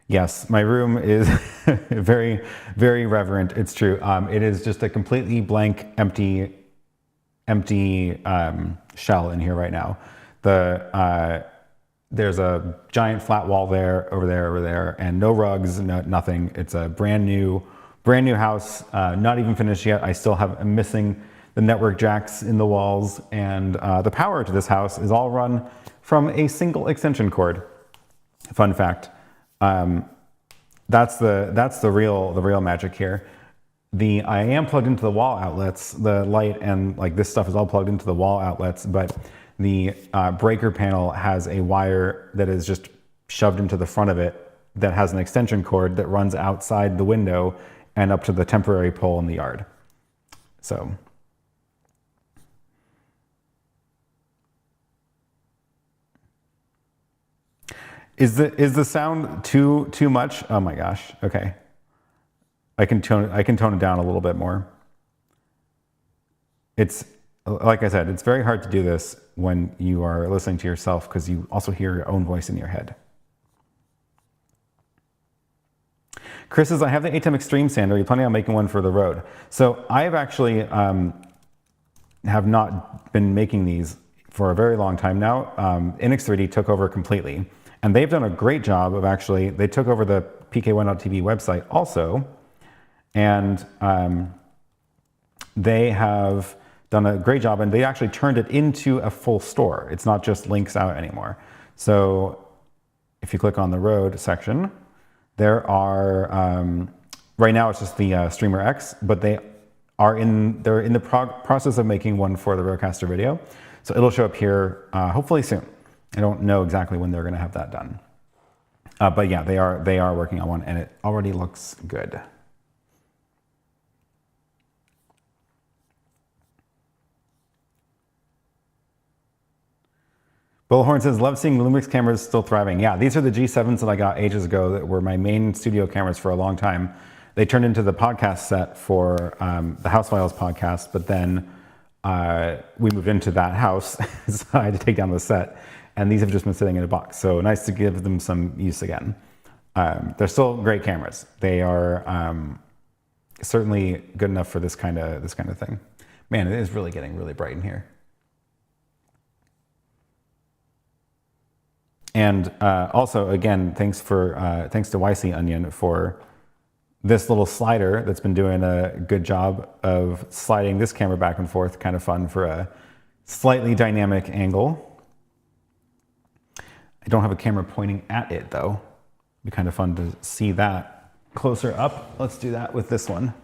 Speaker 1: Yes, my room is very, very reverent. It's true. It is just a completely blank, empty shell in here right now. There's a giant flat wall there, over there, and no rugs, nothing. It's a brand new house, not even finished yet. I'm missing the network jacks in the walls, and the power to this house is all run from a single extension cord. Fun fact. That's the real magic here. I am plugged into the wall outlets. The light and like this stuff is all plugged into the wall outlets, but the breaker panel has a wire that is just shoved into the front of it that has an extension cord that runs outside the window and up to the temporary pole in the yard. So. Is the sound too much? Oh my gosh. Okay. I can tone it down a little bit more. It's like I said, it's very hard to do this when you are listening to yourself because you also hear your own voice in your head. Chris says, I have the ATEM Extreme Sander. Are you planning on making one for the road? So I've actually have not been making these for a very long time now. NX3D took over completely. And they've done a great job of they took over the PK1.TV website also. And they have done a great job, and they actually turned it into a full store. It's not just links out anymore. So if you click on the road section, there are, right now it's just the Streamer X, but they're in the process of making one for the RØDECaster video. So it'll show up here hopefully soon. I don't know exactly when they're going to have that done. But yeah, they are working on one, and it already looks good. Bullhorn says, love seeing LUMIX cameras still thriving. Yeah, these are the G7s that I got ages ago that were my main studio cameras for a long time. They turned into the podcast set for the House Files podcast, but then we moved into that house, so I had to take down the set. And these have just been sitting in a box. So nice to give them some use again. They're still great cameras. They are certainly good enough for this kind of thing. Man, it is really getting really bright in here. And also, again, thanks to YC for this little slider that's been doing a good job of sliding this camera back and forth. Kind of fun for a slightly dynamic angle. I don't have a camera pointing at it though. It'd be kind of fun to see that closer up. Let's do that with this one.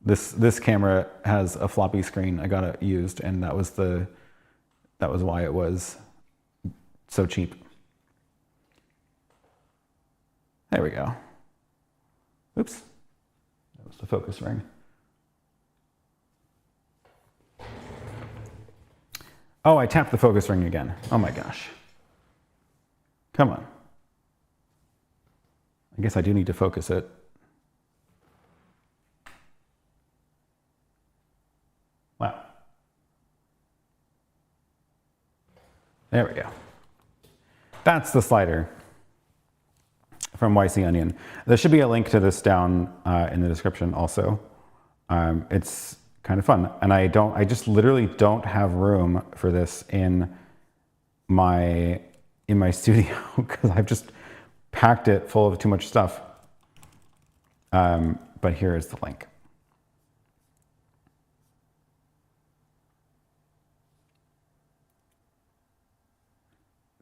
Speaker 1: This camera has a floppy screen. I got it used, and that was why it was so cheap. There we go. Oops. That was the focus ring. Oh, I tapped the focus ring again. Oh my gosh. Come on. I guess I do need to focus it. Wow. There we go. That's the slider from YC Onion. There should be a link to this down in the description also. It's kind of fun, and I just literally don't have room for this in my studio because I've just packed it full of too much stuff. But here is the link.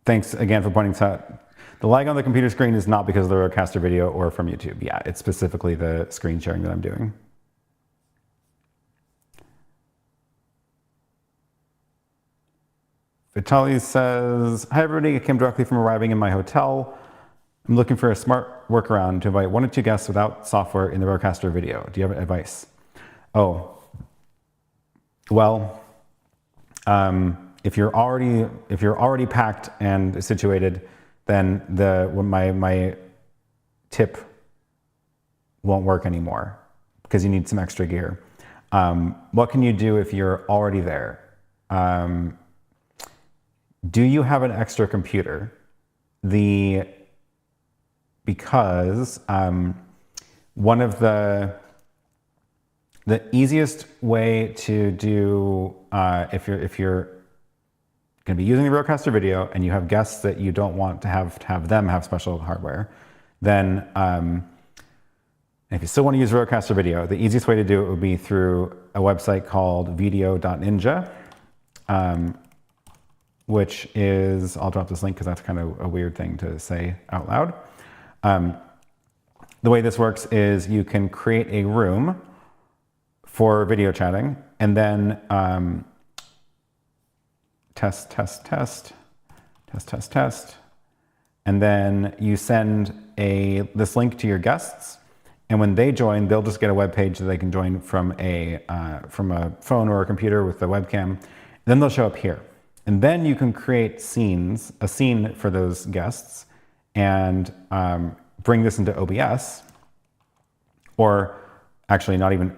Speaker 1: Thanks again for pointing this out. The lag on the computer screen is not because of the RØDECaster video or from YouTube. Yeah, it's specifically the screen sharing that I'm doing. Vitaly says, hi everybody, I came directly from arriving in my hotel. I'm looking for a smart workaround to invite 1 or 2 guests without software in the RØDECaster video. Do you have advice? Oh, well, if you're already packed and situated, then my tip won't work anymore because you need some extra gear. What can you do if you're already there? Do you have an extra computer? Because one of the easiest way to do if you're going to be using the RØDECaster video and you have guests that you don't want to have them have special hardware, then if you still want to use RØDECaster video, the easiest way to do it would be through a website called video.ninja, which is, I'll drop this link because that's kind of a weird thing to say out loud. The way this works is you can create a room for video chatting, and then test, and then you send this link to your guests, and when they join, they'll just get a web page that they can join from a phone or a computer with the webcam. Then they'll show up here, and then you can create a scene for those guests, and bring this into OBS, or actually don't even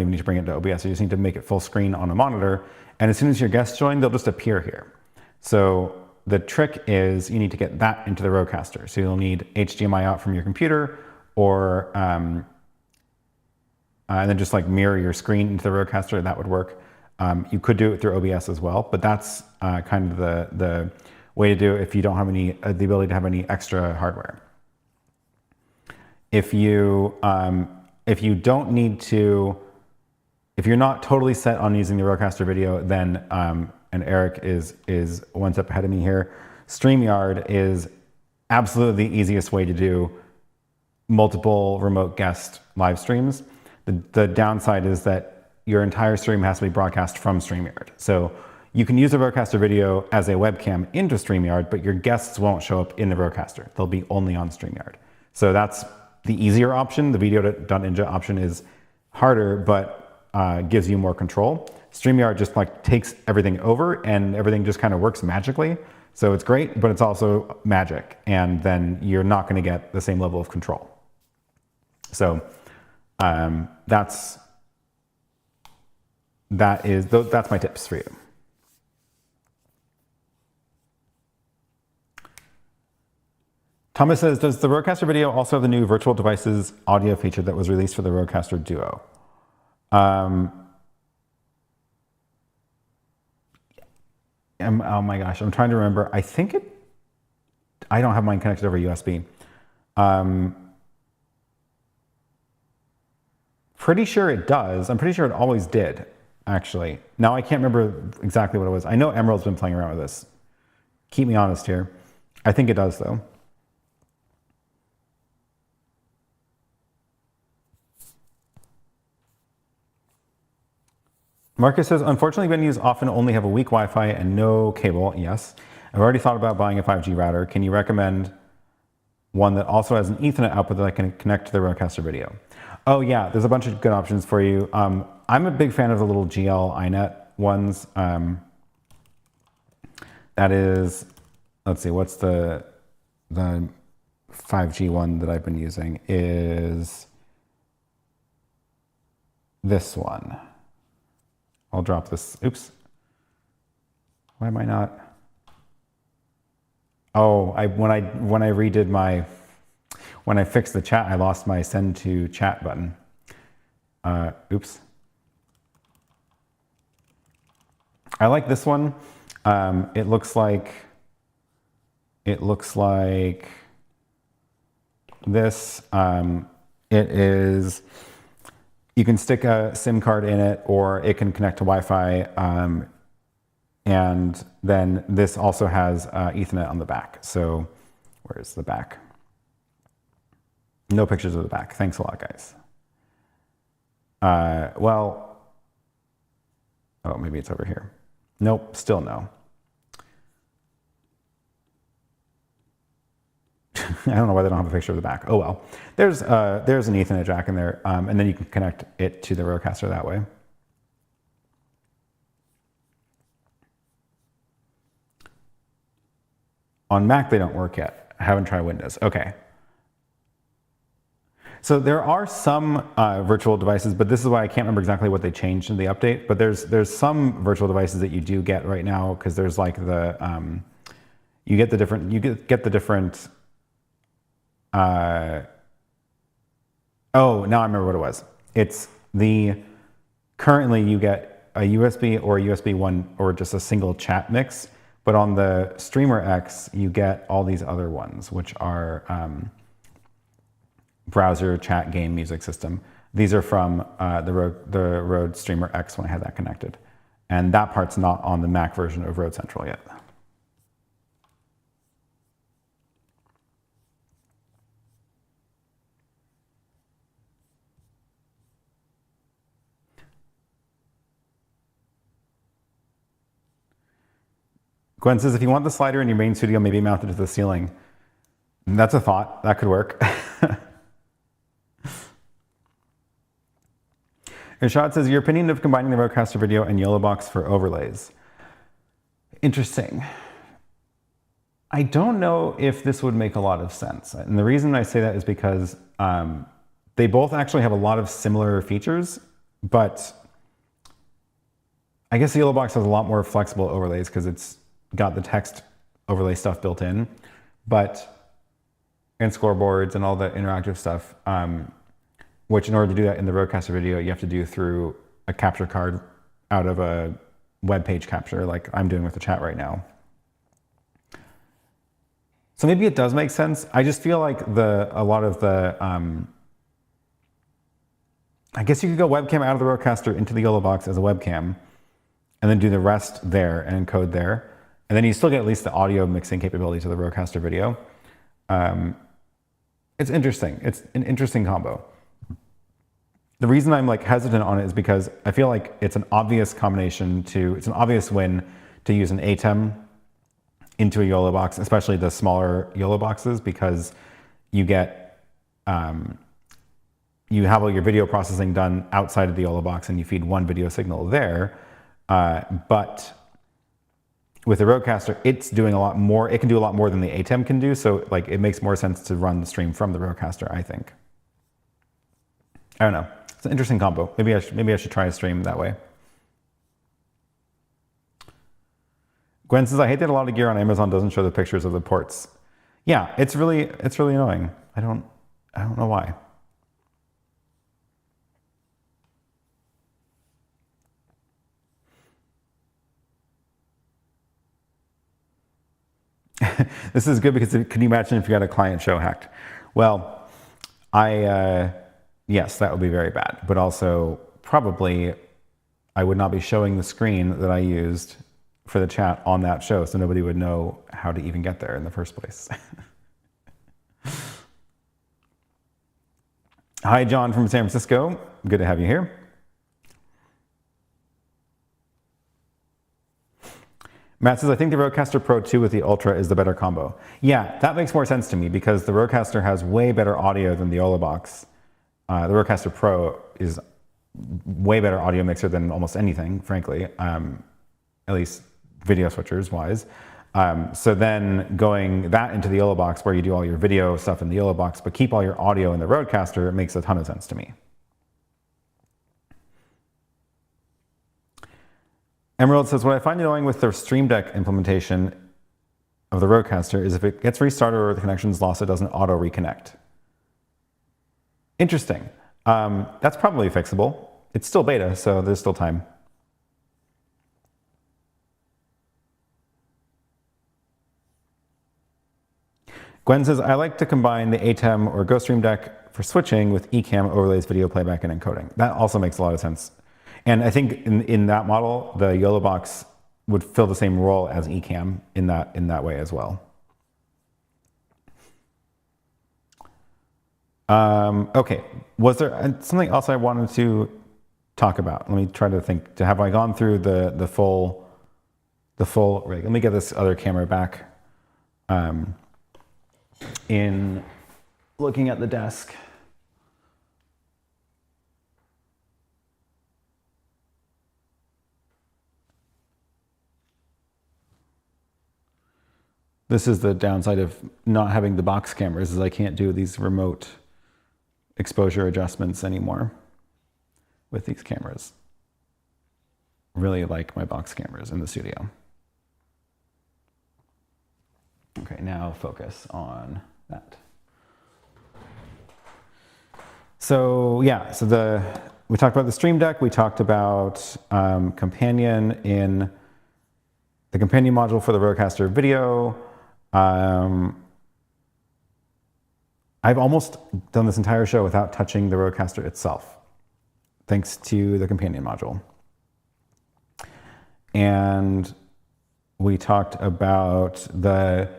Speaker 1: need to bring it to OBS. You just need to make it full screen on a monitor. And as soon as your guests join, they'll just appear here. So the trick is you need to get that into the RØDECaster. So you'll need HDMI out from your computer, or and then just like mirror your screen into the RØDECaster. That would work. You could do it through OBS as well, but that's kind of the way to do it if you don't have the ability to have any extra hardware. If you don't need to, if you're not totally set on using the RØDECaster video, then and Eric is one step ahead of me here, StreamYard is absolutely the easiest way to do multiple remote guest live streams. The downside is that your entire stream has to be broadcast from StreamYard. So you can use the RØDECaster video as a webcam into StreamYard, but your guests won't show up in the RØDECaster. They'll be only on StreamYard. So that's the easier option. The video.ninja option is harder, but gives you more control. StreamYard just like takes everything over, and everything just kind of works magically. So it's great, but it's also magic, and then you're not going to get the same level of control. So that's my tips for you. Thomas says, does the RØDECaster video also have the new virtual devices audio feature that was released for the RØDECaster Duo? Oh my gosh, I'm trying to remember. I don't have mine connected over USB. Pretty sure it does. I'm pretty sure it always did, actually. Now I can't remember exactly what it was. I know Emerald's been playing around with this. Keep me honest here. I think it does, though. Marcus says, unfortunately, venues often only have a weak Wi-Fi and no cable. Yes. I've already thought about buying a 5G router. Can you recommend one that also has an Ethernet output that I can connect to the RØDECaster video? Oh yeah, there's a bunch of good options for you. I'm a big fan of the little GL iNet ones. That is, let's see, what's the 5G one that I've been using is this one. I'll drop this. Oops. Why am I not? Oh, when I fixed the chat, I lost my send to chat button. Oops. I like this one. It looks like this. It is. You can stick a SIM card in it, or it can connect to Wi-Fi, and then this also has Ethernet on the back. So where's the back? No pictures of the back. Thanks a lot, guys. Well, oh, maybe it's over here. Nope, still no. I don't know why they don't have a picture of the back. Oh well. There's an Ethernet jack in there, and then you can connect it to the RØDECaster that way. On Mac, they don't work yet. I haven't tried Windows. Okay. So there are some virtual devices, but this is why I can't remember exactly what they changed in the update. But there's some virtual devices that you do get right now, because there's like the you get the different. Oh, now I remember what it was. It's currently you get a USB or a USB 1 or just a single chat mix, but on the Streamer X you get all these other ones, which are browser, chat, game, music system. These are from the Rode Streamer X when I had that connected. And that part's not on the Mac version of Rode Central yet. Gwen says, if you want the slider in your main studio, maybe mount it to the ceiling. That's a thought. That could work. Irshad says, your opinion of combining the RØDECaster video and YoloBox for overlays. Interesting. I don't know if this would make a lot of sense. And the reason I say that is because they both actually have a lot of similar features, but I guess the YoloBox has a lot more flexible overlays because it's got the text overlay stuff built in, and scoreboards and all the interactive stuff, which in order to do that in the RØDECaster video, you have to do through a capture card out of a web page capture, like I'm doing with the chat right now. So maybe it does make sense. I just feel like a lot of the, I guess you could go webcam out of the RØDECaster into the YoloBox as a webcam, and then do the rest there and encode there. And then you still get at least the audio mixing capability to the RØDECaster video. It's interesting. It's an interesting combo. The reason I'm like hesitant on it is because I feel like it's an obvious combination it's an obvious win to use an ATEM into a YoloBox, especially the smaller YoloBoxes, because you get, you have all your video processing done outside of the YoloBox and you feed one video signal there. But with the RØDECaster, it's doing a lot more. It can do a lot more than the ATEM can do. So like it makes more sense to run the stream from the RØDECaster, I think. I don't know. It's an interesting combo. Maybe I should try a stream that way. Gwen says, I hate that a lot of gear on Amazon doesn't show the pictures of the ports. Yeah, it's really annoying. I don't know why. This is good because can you imagine if you got a client show hacked? Well, yes, that would be very bad. But also, probably, I would not be showing the screen that I used for the chat on that show, so nobody would know how to even get there in the first place. Hi, John from San Francisco. Good to have you here. Matt says, I think the RØDECaster Pro 2 with the Ultra is the better combo. Yeah, that makes more sense to me because the RØDECaster has way better audio than the YoloBox. The RØDECaster Pro is way better audio mixer than almost anything, frankly, at least video switchers wise. So then going that into the YoloBox where you do all your video stuff in the YoloBox, but keep all your audio in the RØDECaster, makes a ton of sense to me. Emerald says, what I find annoying with the Stream Deck implementation of the RØDECaster is if it gets restarted or the connection's lost, it doesn't auto reconnect. Interesting. That's probably fixable. It's still beta, so there's still time. Gwen says, I like to combine the ATEM or Go Stream Deck for switching with eCam overlays, video playback, and encoding. That also makes a lot of sense. And I think in that model, the YoloBox would fill the same role as eCam in that way as well. Okay, was there something else I wanted to talk about? Let me try to think. Have I gone through the full rig? Let me get this other camera back. in looking at the desk. This is the downside of not having the box cameras, is I can't do these remote exposure adjustments anymore with these cameras. Really like my box cameras in the studio. Okay, now focus on that. So yeah, we talked about the Stream Deck, we talked about Companion in the Companion module for the RØDECaster video. I've almost done this entire show without touching the RØDECaster itself, thanks to the Companion module. And we talked about the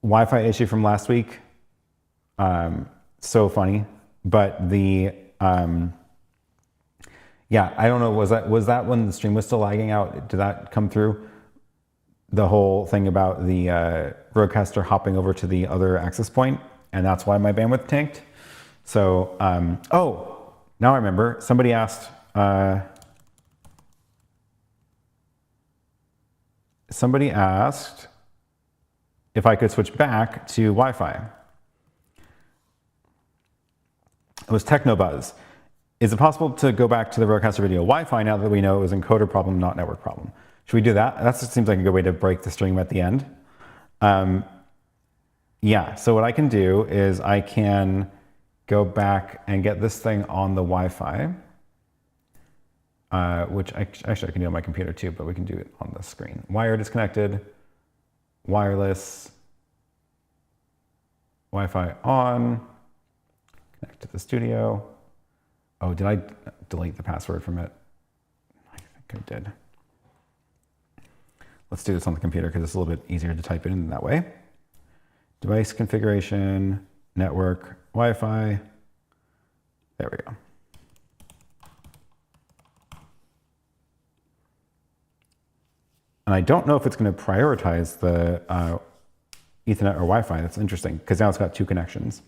Speaker 1: Wi-Fi issue from last week. So funny, but yeah, I don't know, was that when the stream was still lagging out? Did that come through? The whole thing about the RØDECaster hopping over to the other access point, and that's why my bandwidth tanked. So, oh, now I remember, somebody asked, if I could switch back to Wi-Fi. It was Technobuzz. Is it possible to go back to the RØDECaster video Wi-Fi now that we know it was encoder problem, not network problem? Should we do that? That seems like a good way to break the stream at the end. Yeah, so what I can do is I can go back and get this thing on the Wi-Fi, which actually I can do on my computer too, but we can do it on the screen. Wired is connected, wireless, Wi-Fi on, connect to the studio. Oh, did I delete the password from it? I think I did. Let's do this on the computer because it's a little bit easier to type it in that way. Device configuration, network, Wi-Fi. There we go. And I don't know if it's going to prioritize the Ethernet or Wi-Fi. That's interesting because now it's got two connections.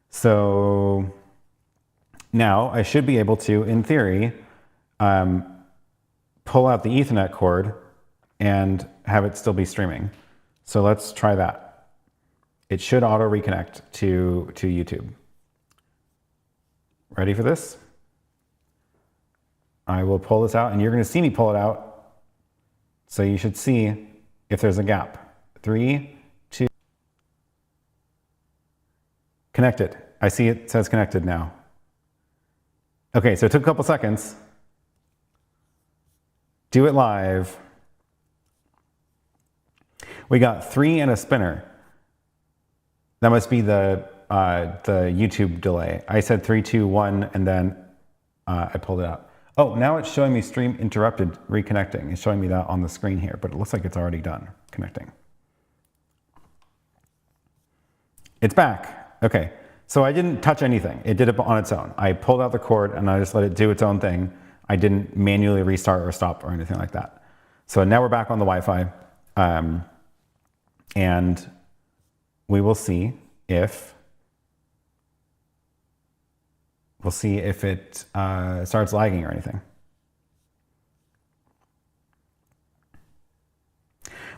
Speaker 1: So now I should be able to, in theory, pull out the Ethernet cord and have it still be streaming. So let's try that. It should auto reconnect to YouTube. Ready for this? I will pull this out and you're going to see me pull it out. So you should see if there's a gap. 3, 2, connected. I see it says connected now. Okay, so it took a couple seconds. Do it live. We got 3 and a spinner. That must be the YouTube delay. I said 3, 2, 1, and then I pulled it out. Oh, now it's showing me stream interrupted reconnecting. It's showing me that on the screen here, but it looks like it's already done connecting. It's back. Okay, so I didn't touch anything. It did it on its own. I pulled out the cord and I just let it do its own thing. I didn't manually restart or stop or anything like that. So now we're back on the Wi-Fi. And we will see if it starts lagging or anything.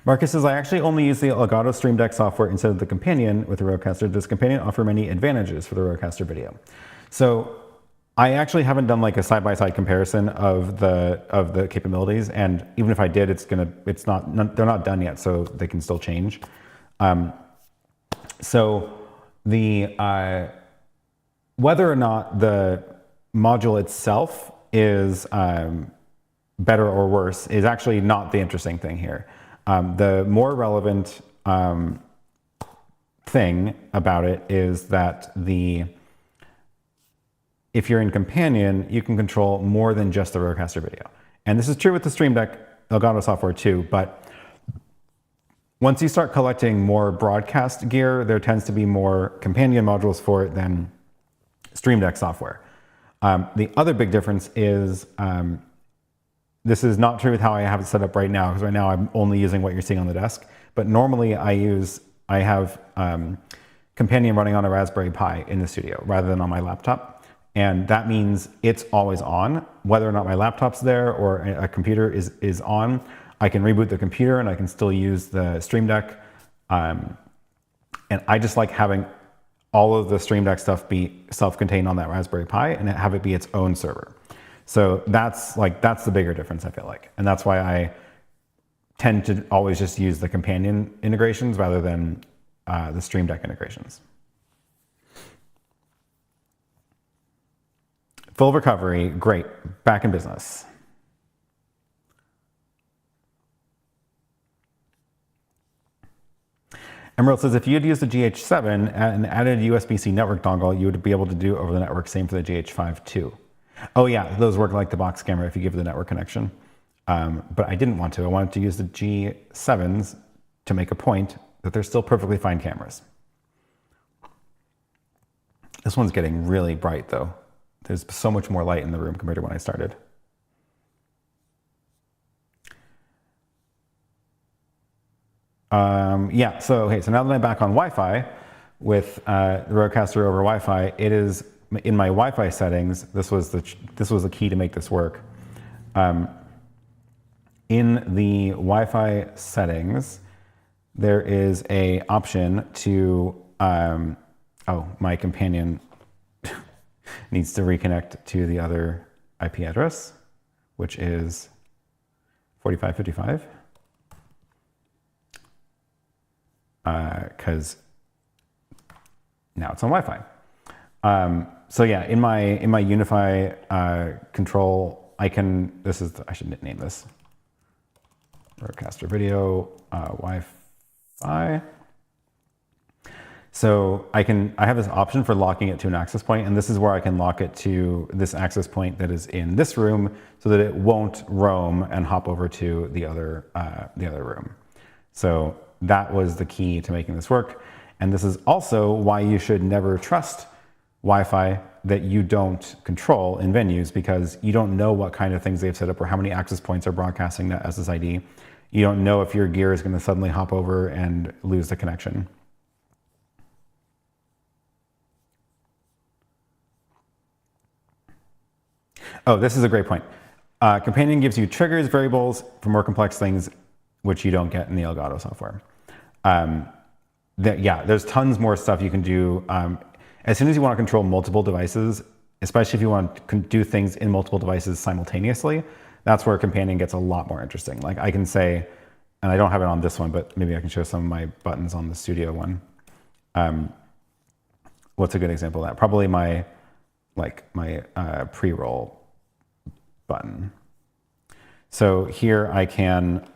Speaker 1: Marcus says, I actually only use the Elgato Stream Deck software instead of the Companion with the RØDECaster. Does Companion offer many advantages for the RØDECaster video? So I actually haven't done like a side-by-side comparison of the capabilities, and even if I did, they're not done yet, so they can still change. So the whether or not the module itself is better or worse is actually not the interesting thing here. The more relevant thing about it is that if you're in Companion, you can control more than just the RØDECaster video. And this is true with the Stream Deck Elgato software too, but once you start collecting more broadcast gear, there tends to be more Companion modules for it than Stream Deck software. The other big difference is, this is not true with how I have it set up right now, because right now I'm only using what you're seeing on the desk, But normally I have Companion running on a Raspberry Pi in the studio rather than on my laptop. And that means it's always on, whether or not my laptop's there or a computer is on. I can reboot the computer and I can still use the Stream Deck. And I just like having all of the Stream Deck stuff be self-contained on that Raspberry Pi and have it be its own server. So that's the bigger difference, I feel like. And that's why I tend to always just use the Companion integrations rather than the Stream Deck integrations. Full recovery, great, back in business. Emerald says, if you had used the GH7 and added USB-C network dongle, you would be able to do over the network, same for the GH5 too. Oh yeah, those work like the box camera if you give the network connection. But I didn't want to. I wanted to use the G7s to make a point that they're still perfectly fine cameras. This one's getting really bright though. There's so much more light in the room compared to when I started. Yeah, so now that I'm back on Wi-Fi with the RØDECaster over Wi-Fi, it is in my Wi-Fi settings. This was the key to make this work. In the Wi-Fi settings, there is a option to oh, my Companion needs to reconnect to the other IP address, which is 4555. Because now it's on Wi-Fi. So yeah, in my Unify control, I should name this RØDECaster video Wi-Fi. So I have this option for locking it to an access point, and this is where I can lock it to this access point that is in this room, so that it won't roam and hop over to the other room. So that was the key to making this work. And this is also why you should never trust Wi-Fi that you don't control in venues, because you don't know what kind of things they've set up or how many access points are broadcasting that SSID. You don't know if your gear is going to suddenly hop over and lose the connection. Oh, this is a great point. Companion gives you triggers, variables for more complex things, which you don't get in the Elgato software. Yeah, there's tons more stuff you can do. As soon as you want to control multiple devices, especially if you want to do things in multiple devices simultaneously, that's where Companion gets a lot more interesting. Like I can say, and I don't have it on this one, but maybe I can show some of my buttons on the studio one. What's a good example of that? Probably my pre-roll button. So here I can,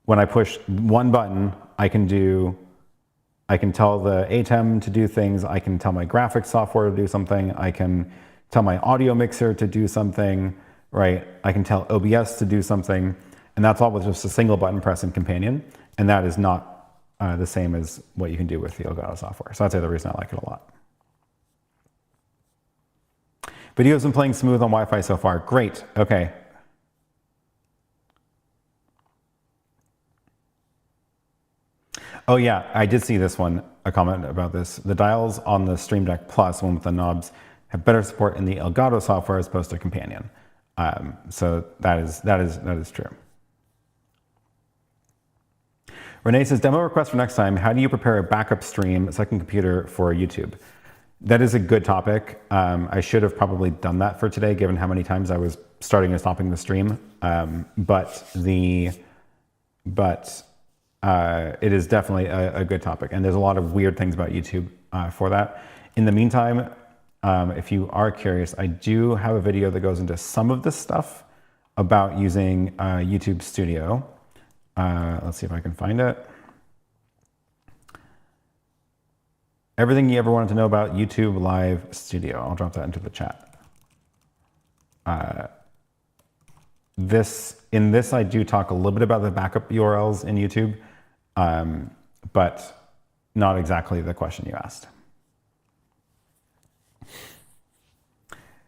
Speaker 1: when I push one button, I can tell the ATEM to do things. I can tell my graphics software to do something. I can tell my audio mixer to do something, right? I can tell OBS to do something. And that's all with just a single button press in Companion. And that is not the same as what you can do with the Elgato software. So that's the other reason I like it a lot. Video's been playing smooth on Wi-Fi so far. Great, okay. Oh yeah, I did see this one, a comment about this. The dials on the Stream Deck Plus, one with the knobs, have better support in the Elgato software as opposed to Companion. So that is true. Renee says, demo request for next time. How do you prepare a backup stream, a second computer for YouTube? That is a good topic. I should have probably done that for today, given how many times I was starting and stopping the stream. But it is definitely a good topic. And there's a lot of weird things about YouTube for that. In the meantime, if you are curious, I do have a video that goes into some of this stuff about using YouTube Studio. Let's see if I can find it. Everything you ever wanted to know about YouTube Live Studio. I'll drop that into the chat. In this, I do talk a little bit about the backup URLs in YouTube, but not exactly the question you asked.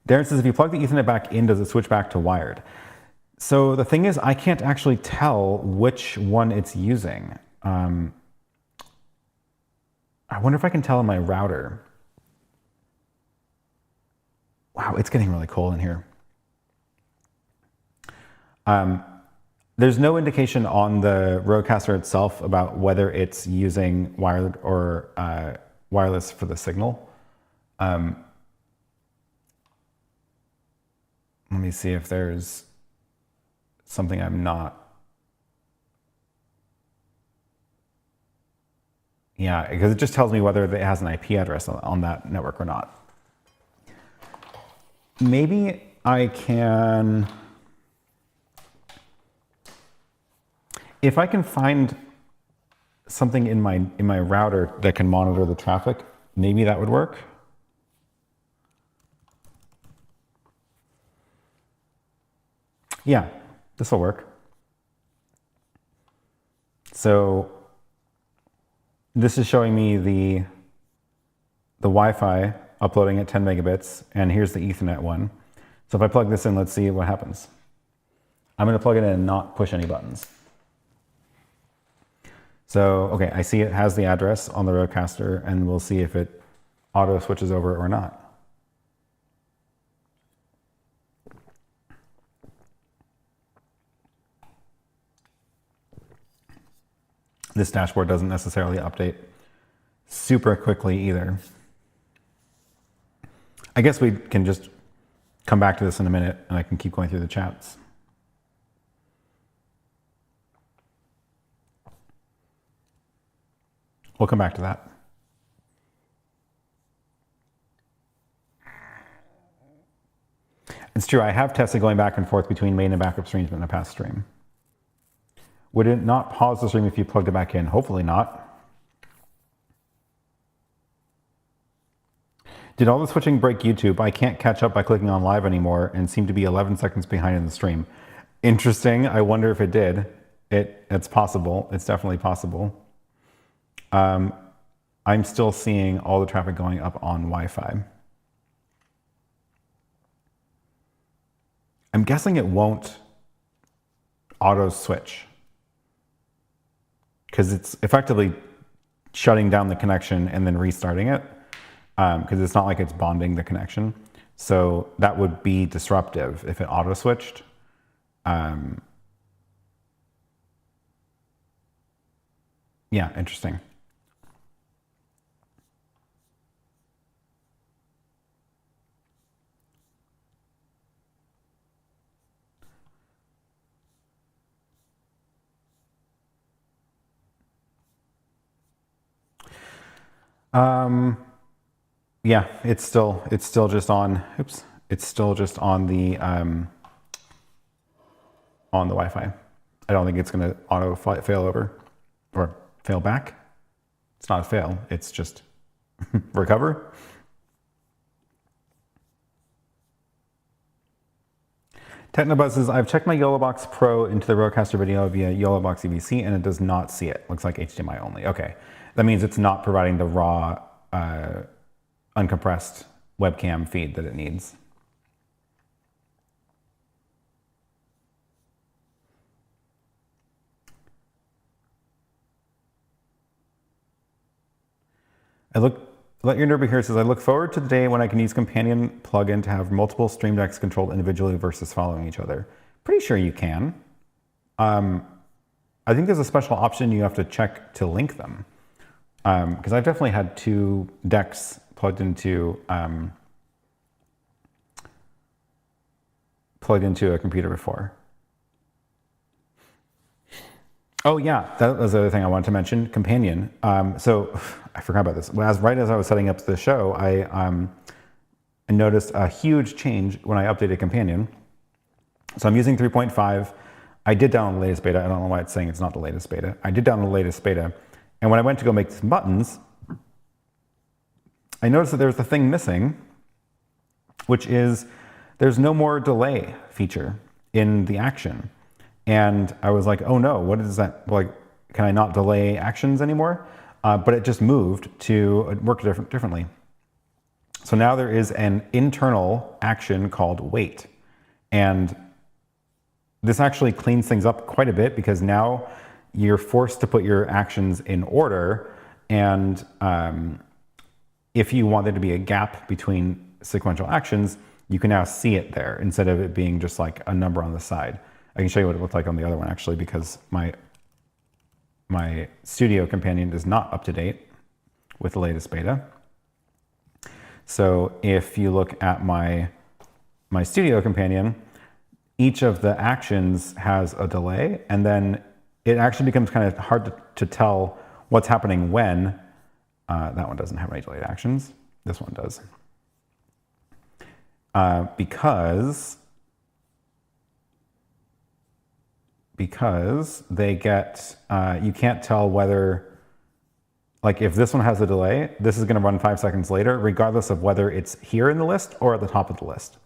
Speaker 1: Darren says, if you plug the Ethernet back in, does it switch back to wired? So the thing is, I can't actually tell which one it's using. I wonder if I can tell in my router. Wow, it's getting really cold in here. There's no indication on the RØDECaster itself about whether it's using wired or wireless for the signal. Let me see if there's something I'm not. Yeah, because it just tells me whether it has an IP address on that network or not. Maybe I can, if I can find something in my router that can monitor the traffic, maybe that would work. Yeah, this will work. So this is showing me the Wi-Fi uploading at 10 megabits, and here's the Ethernet one. So if I plug this in, let's see what happens. I'm going to plug it in and not push any buttons. So, okay, I see it has the address on the RØDECaster, and we'll see if it auto switches over or not. This dashboard doesn't necessarily update super quickly either. I guess we can just come back to this in a minute and I can keep going through the chats. We'll come back to that. It's true, I have tested going back and forth between main and backup streams in a past stream. Would it not pause the stream if you plugged it back in? Hopefully not. Did all the switching break YouTube? I can't catch up by clicking on live anymore and seem to be 11 seconds behind in the stream. Interesting. I wonder if it did. It's possible. It's definitely possible. I'm still seeing all the traffic going up on Wi-Fi. I'm guessing it won't auto switch because it's effectively shutting down the connection and then restarting it, because it's not like it's bonding the connection. So that would be disruptive if it auto switched. Yeah, interesting. Yeah, it's still just on, oops, it's still just on the Wi-Fi. I don't think it's going to auto fail over or fail back. It's not a fail, it's just recover. Technobuzz says, I've checked my YoloBox Pro into the RØDECaster video via YoloBox EVC and it does not see it. Looks like HDMI only. Okay, that means it's not providing the raw uncompressed webcam feed that it needs. Let Your Nerd Be Here says, I look forward to the day when I can use Companion plugin to have multiple stream decks controlled individually versus following each other. Pretty sure you can. I think there's a special option you have to check to link them. Because I've definitely had two decks plugged into a computer before. Oh yeah, that was the other thing I wanted to mention, Companion. So I forgot about this. Right as I was setting up the show, I noticed a huge change when I updated Companion. So I'm using 3.5. I did download the latest beta. I don't know why it's saying it's not the latest beta. I did download the latest beta. And when I went to go make some buttons, I noticed that there's a thing missing, which is there's no more delay feature in the action. And I was like, oh no, what is that? Like, can I not delay actions anymore? But it just moved to work differently. So now there is an internal action called wait. And this actually cleans things up quite a bit, because now you're forced to put your actions in order. And if you want there to be a gap between sequential actions, you can now see it there instead of it being just like a number on the side. I can show you what it looked like on the other one actually, because my Studio companion is not up to date with the latest beta. So if you look at my Studio companion, each of the actions has a delay, and then it actually becomes kind of hard to tell what's happening when. That one doesn't have any delayed actions. This one does. Because they get, you can't tell whether, like if this one has a delay, this is going to run 5 seconds later, regardless of whether it's here in the list or at the top of the list.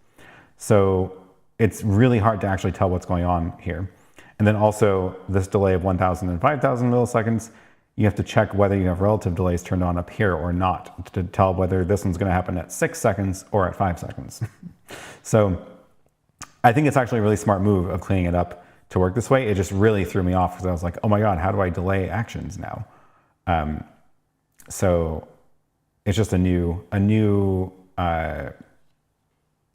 Speaker 1: So it's really hard to actually tell what's going on here. And then also this delay of 1,000 and 5,000 milliseconds, you have to check whether you have relative delays turned on up here or not to tell whether this one's going to happen at 6 seconds or at 5 seconds. So I think it's actually a really smart move of cleaning it up to work this way. It just really threw me off because I was like, oh my God, how do I delay actions now? So it's just a new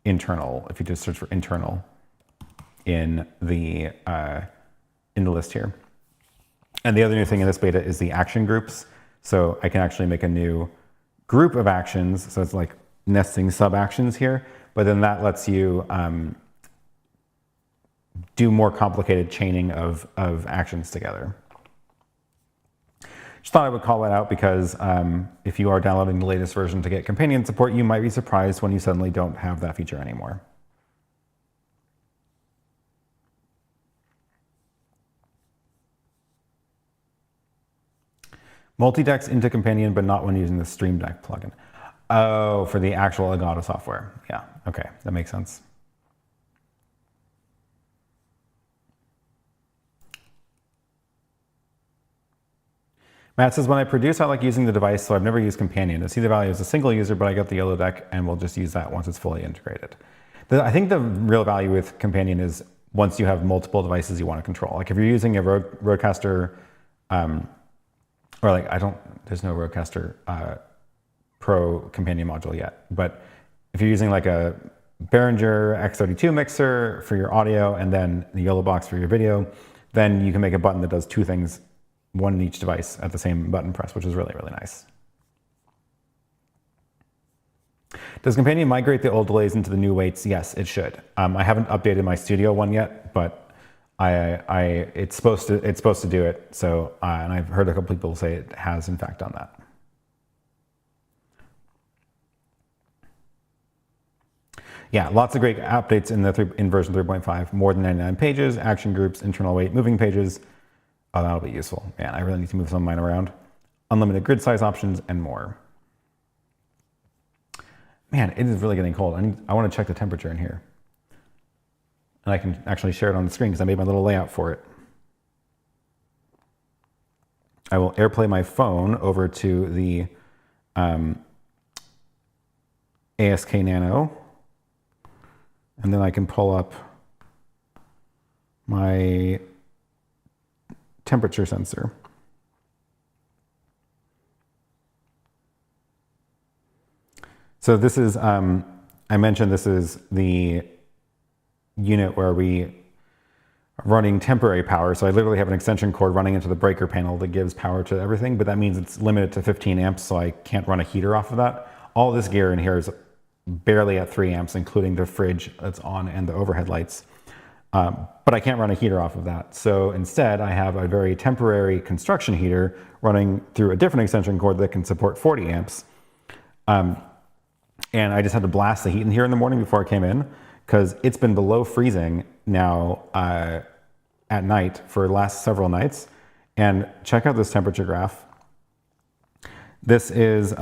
Speaker 1: internal, if you just search for internal in the list here. And the other new thing in this beta is the action groups. So I can actually make a new group of actions. So it's like nesting sub actions here, but then that lets you do more complicated chaining of actions together. Just thought I would call that out because if you are downloading the latest version to get companion support, you might be surprised when you suddenly don't have that feature anymore. Multi-decks into companion, but not when using the Stream Deck plugin. Oh, for the actual Elgato software. Yeah, okay, that makes sense. Matt says, when I produce, I like using the device, so I've never used companion. I see the value as a single user, but I got the Yolo deck and we'll just use that once it's fully integrated. I think the real value with companion is once you have multiple devices you want to control. Like if you're using a RØDECaster, or like, there's no RØDECaster Pro companion module yet, but if you're using like a Behringer X32 mixer for your audio and then the YoloBox for your video, then you can make a button that does two things, one in each device at the same button press, which is really, really nice. Does companion migrate the old delays into the new weights? Yes, it should. I haven't updated my Studio one yet, but it's supposed to do it. So, and I've heard a couple people say it has in fact done that. Yeah, lots of great updates in version 3.5. More than 99 pages, action groups, internal weight, moving pages. Oh, that'll be useful. Man, I really need to move some of mine around. Unlimited grid size options and more. Man, it is really getting cold. I want to check the temperature in here. And I can actually share it on the screen because I made my little layout for it. I will AirPlay my phone over to the ASKNano. And then I can pull up my temperature sensor. So this is, I mentioned this is the unit where we are running temporary power. So I literally have an extension cord running into the breaker panel that gives power to everything, but that means it's limited to 15 amps, so I can't run a heater off of that. All this gear in here is barely at 3 amps, including the fridge that's on and the overhead lights. But I can't run a heater off of that. So instead, I have a very temporary construction heater running through a different extension cord that can support 40 amps. And I just had to blast the heat in here in the morning before I came in, because it's been below freezing now at night for the last several nights. And check out this temperature graph. This is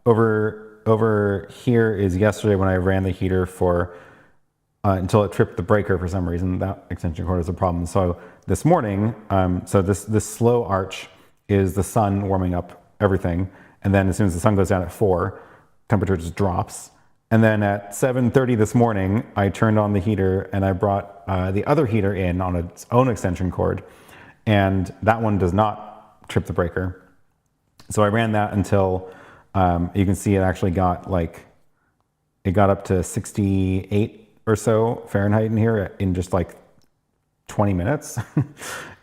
Speaker 1: over here is yesterday when I ran the heater for until it tripped the breaker for some reason. That extension cord is a problem. So this morning, so this slow arch is the sun warming up everything. And then as soon as the sun goes down at 4, temperature just drops. And then at 7:30 this morning, I turned on the heater and I brought the other heater in on its own extension cord. And that one does not trip the breaker. So I ran that until you can see it actually got it got up to 68 or so Fahrenheit in here in just like 20 minutes.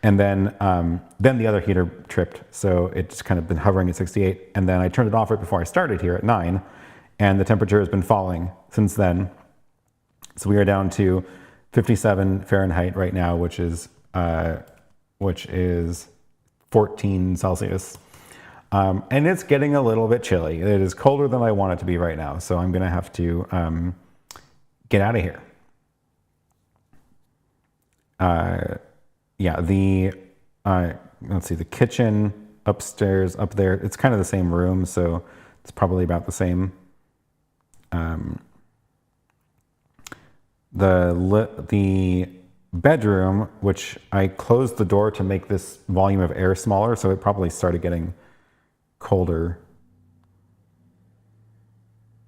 Speaker 1: And then the other heater tripped. So it's just kind of been hovering at 68. And then I turned it off right before I started here at 9. And the temperature has been falling since then. So we are down to 57 Fahrenheit right now, which is 14 Celsius. And it's getting a little bit chilly. It is colder than I want it to be right now. So I'm gonna have to get out of here. Yeah, let's see, the kitchen upstairs, up there, it's kind of the same room. So it's probably about the same. The bedroom, which I closed the door to make this volume of air smaller, so it probably started getting colder.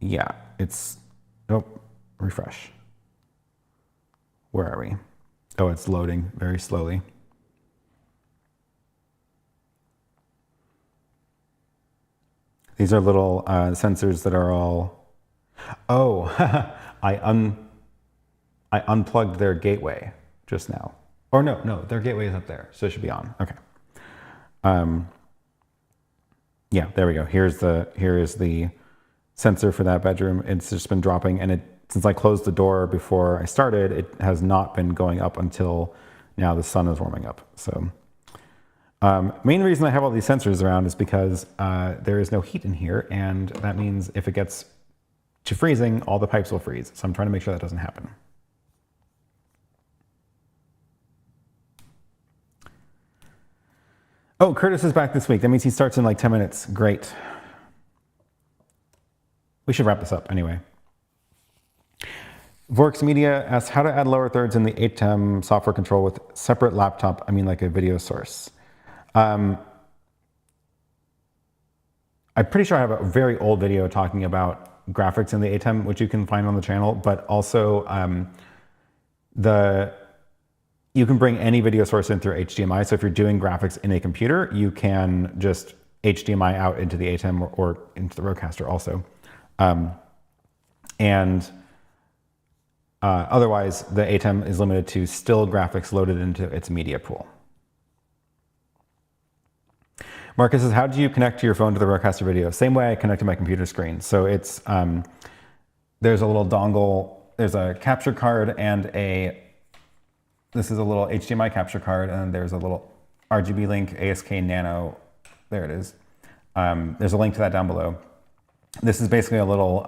Speaker 1: Yeah, refresh. Where are we? Oh, it's loading very slowly. These are little sensors that are all, I unplugged their gateway just now. Or no, their gateway is up there, so it should be on. Okay. Yeah, there we go. Here is the sensor for that bedroom. It's just been dropping, and since I closed the door before I started, it has not been going up until now. The sun is warming up. So main reason I have all these sensors around is because there is no heat in here, and that means if it gets to freezing, all the pipes will freeze. So I'm trying to make sure that doesn't happen. Oh, Curtis is back this week. That means he starts in like 10 minutes. Great. We should wrap this up anyway. Vorx Media asks how to add lower thirds in the ATEM software control with separate laptop, like a video source. I'm pretty sure I have a very old video talking about graphics in the ATEM, which you can find on the channel, but also you can bring any video source in through HDMI. So if you're doing graphics in a computer, you can just HDMI out into the ATEM or into the RØDECaster also. Otherwise, the ATEM is limited to still graphics loaded into its media pool. Marcus says, how do you connect your phone to the RØDECaster video? Same way I connect to my computer screen. So it's, there's a little dongle, there's a capture card and this is a little HDMI capture card, and there's a little RGBLink ASKNano. There it is. There's a link to that down below. This is basically a little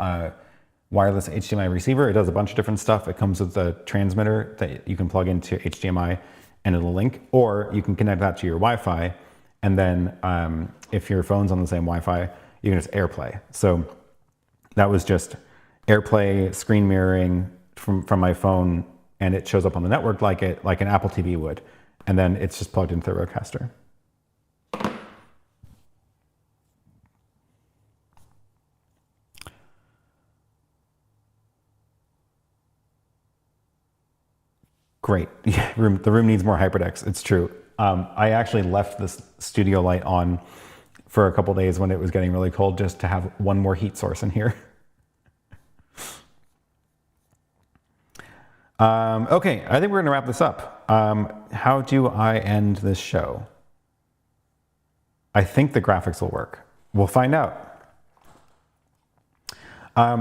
Speaker 1: wireless HDMI receiver. It does a bunch of different stuff. It comes with a transmitter that you can plug into HDMI and it'll link, or you can connect that to your Wi-Fi. And then if your phone's on the same Wi-Fi, you can just AirPlay. So that was just AirPlay screen mirroring from my phone, and it shows up on the network like an Apple TV would. And then it's just plugged into the RØDECaster. Great. Yeah, the room needs more HyperDecks. It's true. I actually left this studio light on for a couple days when it was getting really cold, just to have one more heat source in here. Okay, I think we're gonna wrap this up. How do I end this show? I think the graphics will work. We'll find out.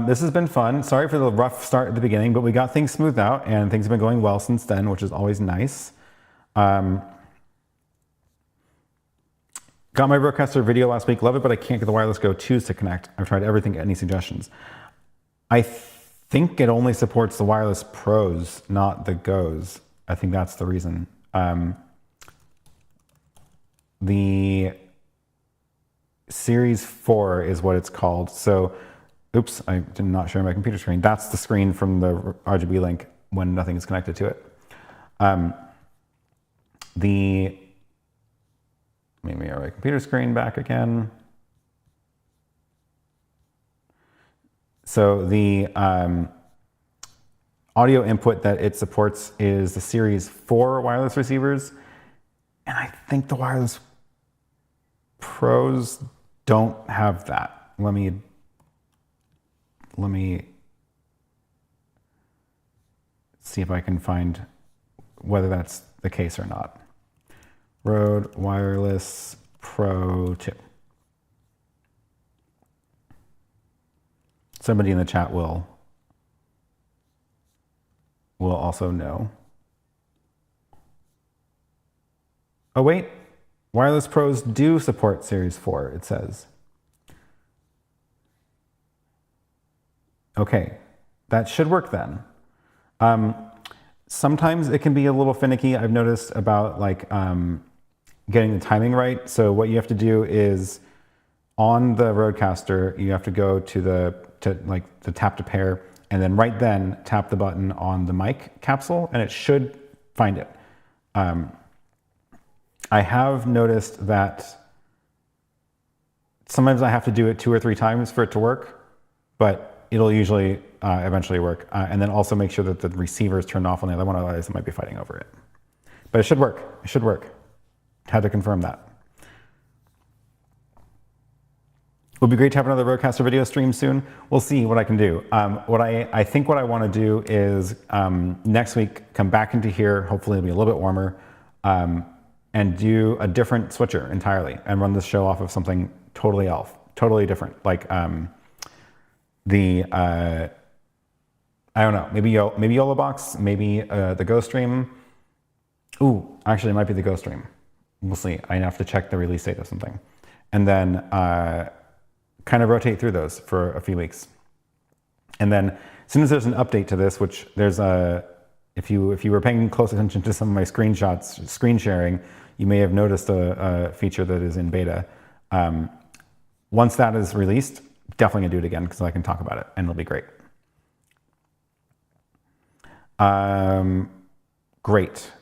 Speaker 1: This has been fun. Sorry for the rough start at the beginning, but we got things smoothed out and things have been going well since then, which is always nice. Got my RØDECaster video last week. Love it, but I can't get the wireless Go 2s to connect. I've tried everything. Any suggestions? I think it only supports the wireless Pros, not the Goes. I think that's the reason. The Series 4 is what it's called. So, oops, I did not share my computer screen. That's the screen from the RGBLink when nothing is connected to it. Let me my computer screen back again. So the audio input that it supports is the Series 4 wireless receivers. And I think the wireless Pros don't have that. Let me see if I can find whether that's the case or not. Rode Wireless Pro 2. Somebody in the chat will also know. Oh wait, Wireless Pros do support Series 4, it says. Okay, that should work then. Sometimes it can be a little finicky. I've noticed about like getting the timing right. So what you have to do is on the RØDECaster, you have to go to the tap to pair, and then right then tap the button on the mic capsule, and it should find it. I have noticed that sometimes I have to do it 2 or 3 times for it to work, but it'll usually eventually work. And then also make sure that the receiver is turned off on the other one, otherwise it might be fighting over it. But it should work. It should work. Had to confirm that. It would be great to have another RØDECaster video stream soon. We'll see what I can do. I think what I want to do is next week come back into here. Hopefully it'll be a little bit warmer. And do a different switcher entirely and run this show off of something totally different. Like I don't know, maybe YoloBox, maybe the GoStream. Ooh, actually it might be the GoStream. We'll see. I have to check the release date of something. And then kind of rotate through those for a few weeks. And then as soon as there's an update to this, which there's if you were paying close attention to some of my screenshots, screen sharing, you may have noticed a feature that is in beta. Once that is released, definitely gonna do it again because I can talk about it and it'll be great. Great.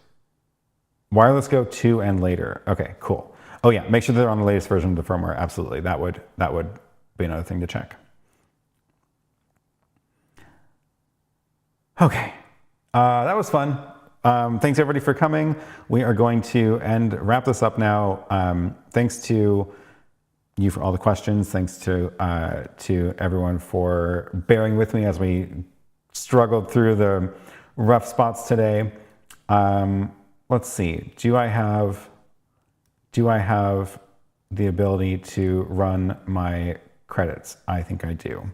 Speaker 1: Wireless Go 2 and later. Okay, cool. Oh yeah, make sure they're on the latest version of the firmware. Absolutely, that would be another thing to check. Okay, that was fun. Thanks everybody for coming. We are going to wrap this up now. Thanks to you for all the questions. Thanks to everyone for bearing with me as we struggled through the rough spots today. Let's see. Do I have the ability to run my credits? I think I do.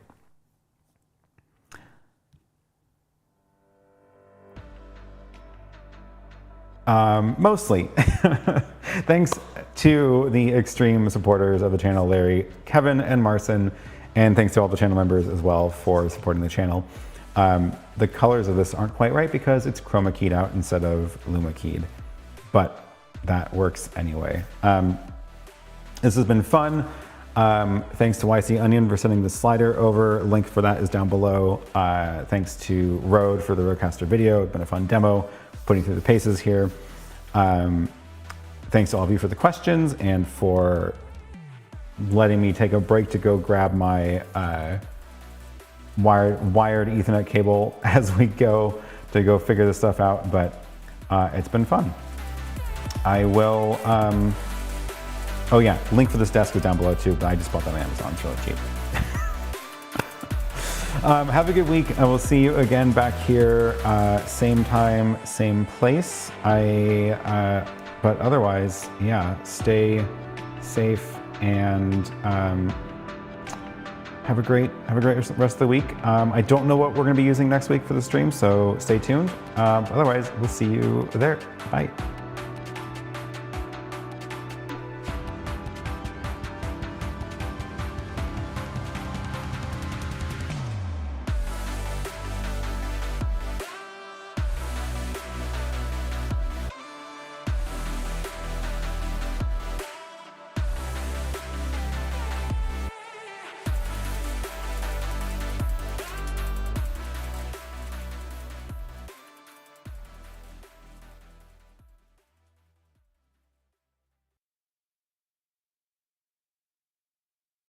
Speaker 1: Mostly. Thanks to the extreme supporters of the channel, Larry, Kevin, and Marcin, and thanks to all the channel members as well for supporting the channel. The colors of this aren't quite right because it's chroma keyed out instead of luma keyed, but that works anyway. This has been fun. Thanks to YC Onion for sending the slider over. Link for that is down below. Thanks to Rode for the RØDECaster video. It's been a fun demo, putting through the paces here. Thanks to all of you for the questions and for letting me take a break to go grab my wired Ethernet cable as we go to go figure this stuff out, but it's been fun. I will, oh yeah, link for this desk is down below too, but I just bought that on Amazon, it's really cheap. Have a good week, and we'll see you again back here, same time, same place. But otherwise, yeah, stay safe and have a great rest of the week. I don't know what we're gonna be using next week for the stream, so stay tuned. Otherwise, we'll see you there. Bye.